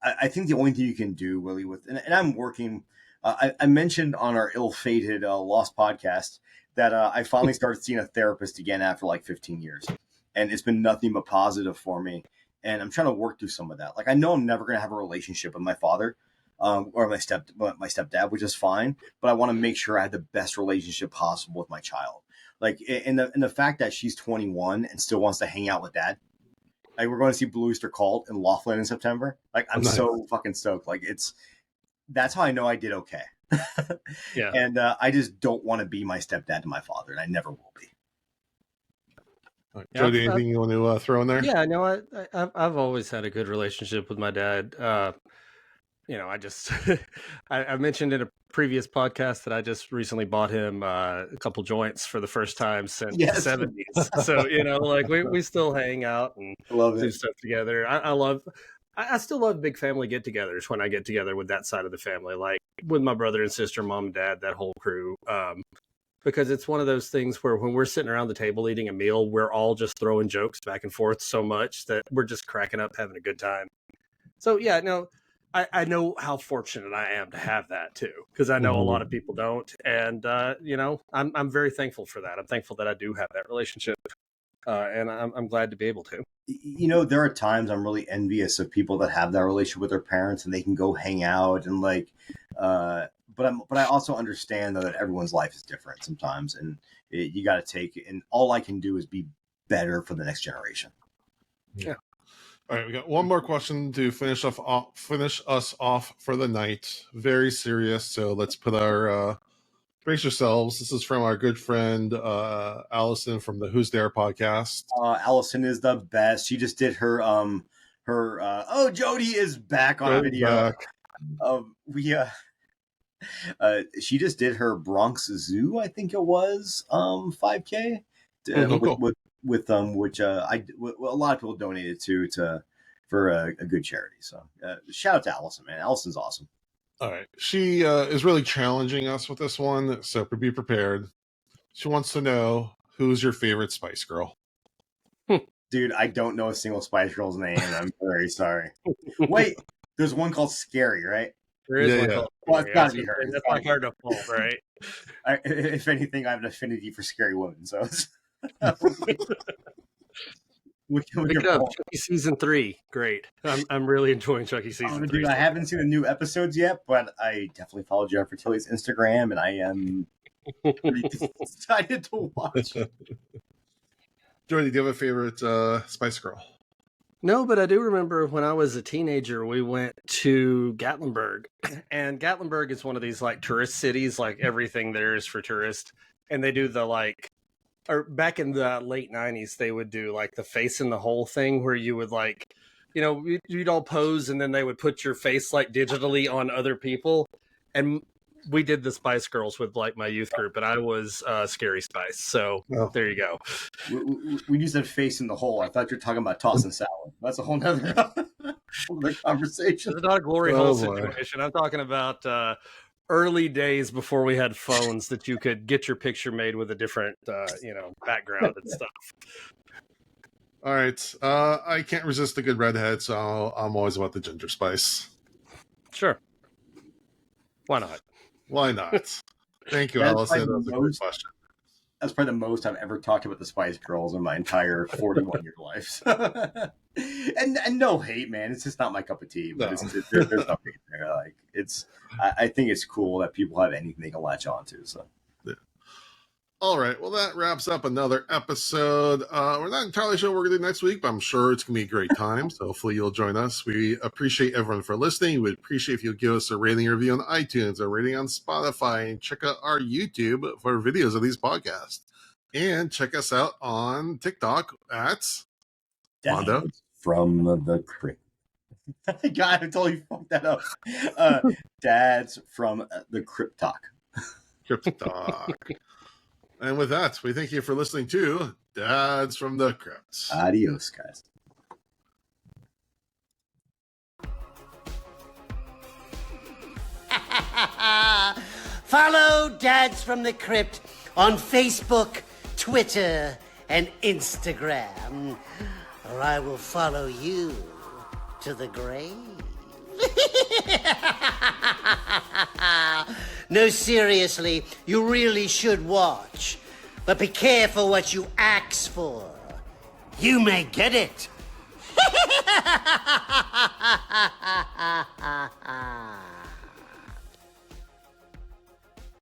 I think the only thing you can do really and I'm working, I mentioned on our ill-fated Lost podcast that I finally started seeing a therapist again after like 15 years. And it's been nothing but positive for me. And I'm trying to work through some of that. Like, I know I'm never going to have a relationship with my father or my stepdad, which is fine. But I want to make sure I have the best relationship possible with my child. Like, in the fact that she's 21 and still wants to hang out with dad. Like, we're going to see Blue Oyster Cult in Laughlin in September. Like, I'm so fucking stoked. Like, that's how I know I did okay. Yeah. And I just don't want to be my stepdad to my father, and I never will be. Jody, anything you want to throw in there? Yeah, no, I've always had a good relationship with my dad. I just I mentioned in a previous podcast that I just recently bought him a couple joints for the first time since the 70s. So, like we still hang out and do stuff together. I still love big family get-togethers when I get together with that side of the family, like with my brother and sister, mom and dad, that whole crew. Because it's one of those things where when we're sitting around the table eating a meal, we're all just throwing jokes back and forth so much that we're just cracking up, having a good time. So yeah, no, I know how fortunate I am to have that too, because I know a lot of people don't, and I'm very thankful for that. I'm thankful that I do have that relationship, and I'm glad to be able to. There are times I'm really envious of people that have that relationship with their parents and they can go hang out and but I also understand that everyone's life is different sometimes, and you got to take it. And all I can do is be better for the next generation. Yeah. All right, we got one more question to finish us off for the night. Very serious, so let's put our brace yourselves. This is from our good friend Allison from the Who's There podcast. Allison is the best. She just did her Jody is back on video. She just did her Bronx Zoo, I think it was 5K with which a lot of people donated for a good charity. So shout out to Allison, man. Allison's awesome. All right, she is really challenging us with this one, so be prepared. She wants to know, who's your favorite Spice Girl? Dude, I don't know a single Spice Girl's name. I'm very sorry. Wait, there's one called Scary, right? There is one called. Well, it's gotta be her. That's like hard to pull, right? If anything, I have an affinity for scary women. So it's Chucky season 3, great. I'm really enjoying Chucky season 3. Dude, I haven't seen the new episodes yet, but I definitely followed Jennifer Tilly's Instagram, and I am pretty excited to watch. Jordy, do you have a favorite Spice Girl? No, but I do remember when I was a teenager, we went to Gatlinburg, and Gatlinburg is one of these like tourist cities, like everything there is for tourists. And they do or back in the late 90s, they would do like the face in the hole thing where you would you'd all pose and then they would put your face like digitally on other people. And we did the Spice Girls with like my youth group, and I was Scary Spice. So There you go. When you said face in the hole, I thought you were talking about tossing salad. That's a whole nother conversation. It's not a glory hole situation. I'm talking about early days before we had phones that you could get your picture made with a different, background and stuff. All right. I can't resist a good redhead, so I'm always about the ginger spice. Sure. Why not? Why not? Thank you, Allison. That was a great question. That's probably the most I've ever talked about the Spice Girls in my entire 41-year life. and no hate, man. It's just not my cup of tea. But there's no hate there. Like I think it's cool that people have anything they can latch on to. So. Yeah. All right. Well, that wraps up another episode. We're not entirely sure what we're going to do next week, but I'm sure it's going to be a great time. So hopefully you'll join us. We appreciate everyone for listening. We'd appreciate if you'll give us a rating review on iTunes, a rating on Spotify, and check out our YouTube for videos of these podcasts. And check us out on TikTok at Mondo from the Crypt. God, I totally fucked that up. Dads from the Crypt Talk. Crypt Talk. And with that, we thank you for listening to Dads from the Crypt. Adios, guys. Follow Dads from the Crypt on Facebook, Twitter, and Instagram, or I will follow you to the grave. No, seriously, you really should watch. But be careful what you ask for. You may get it.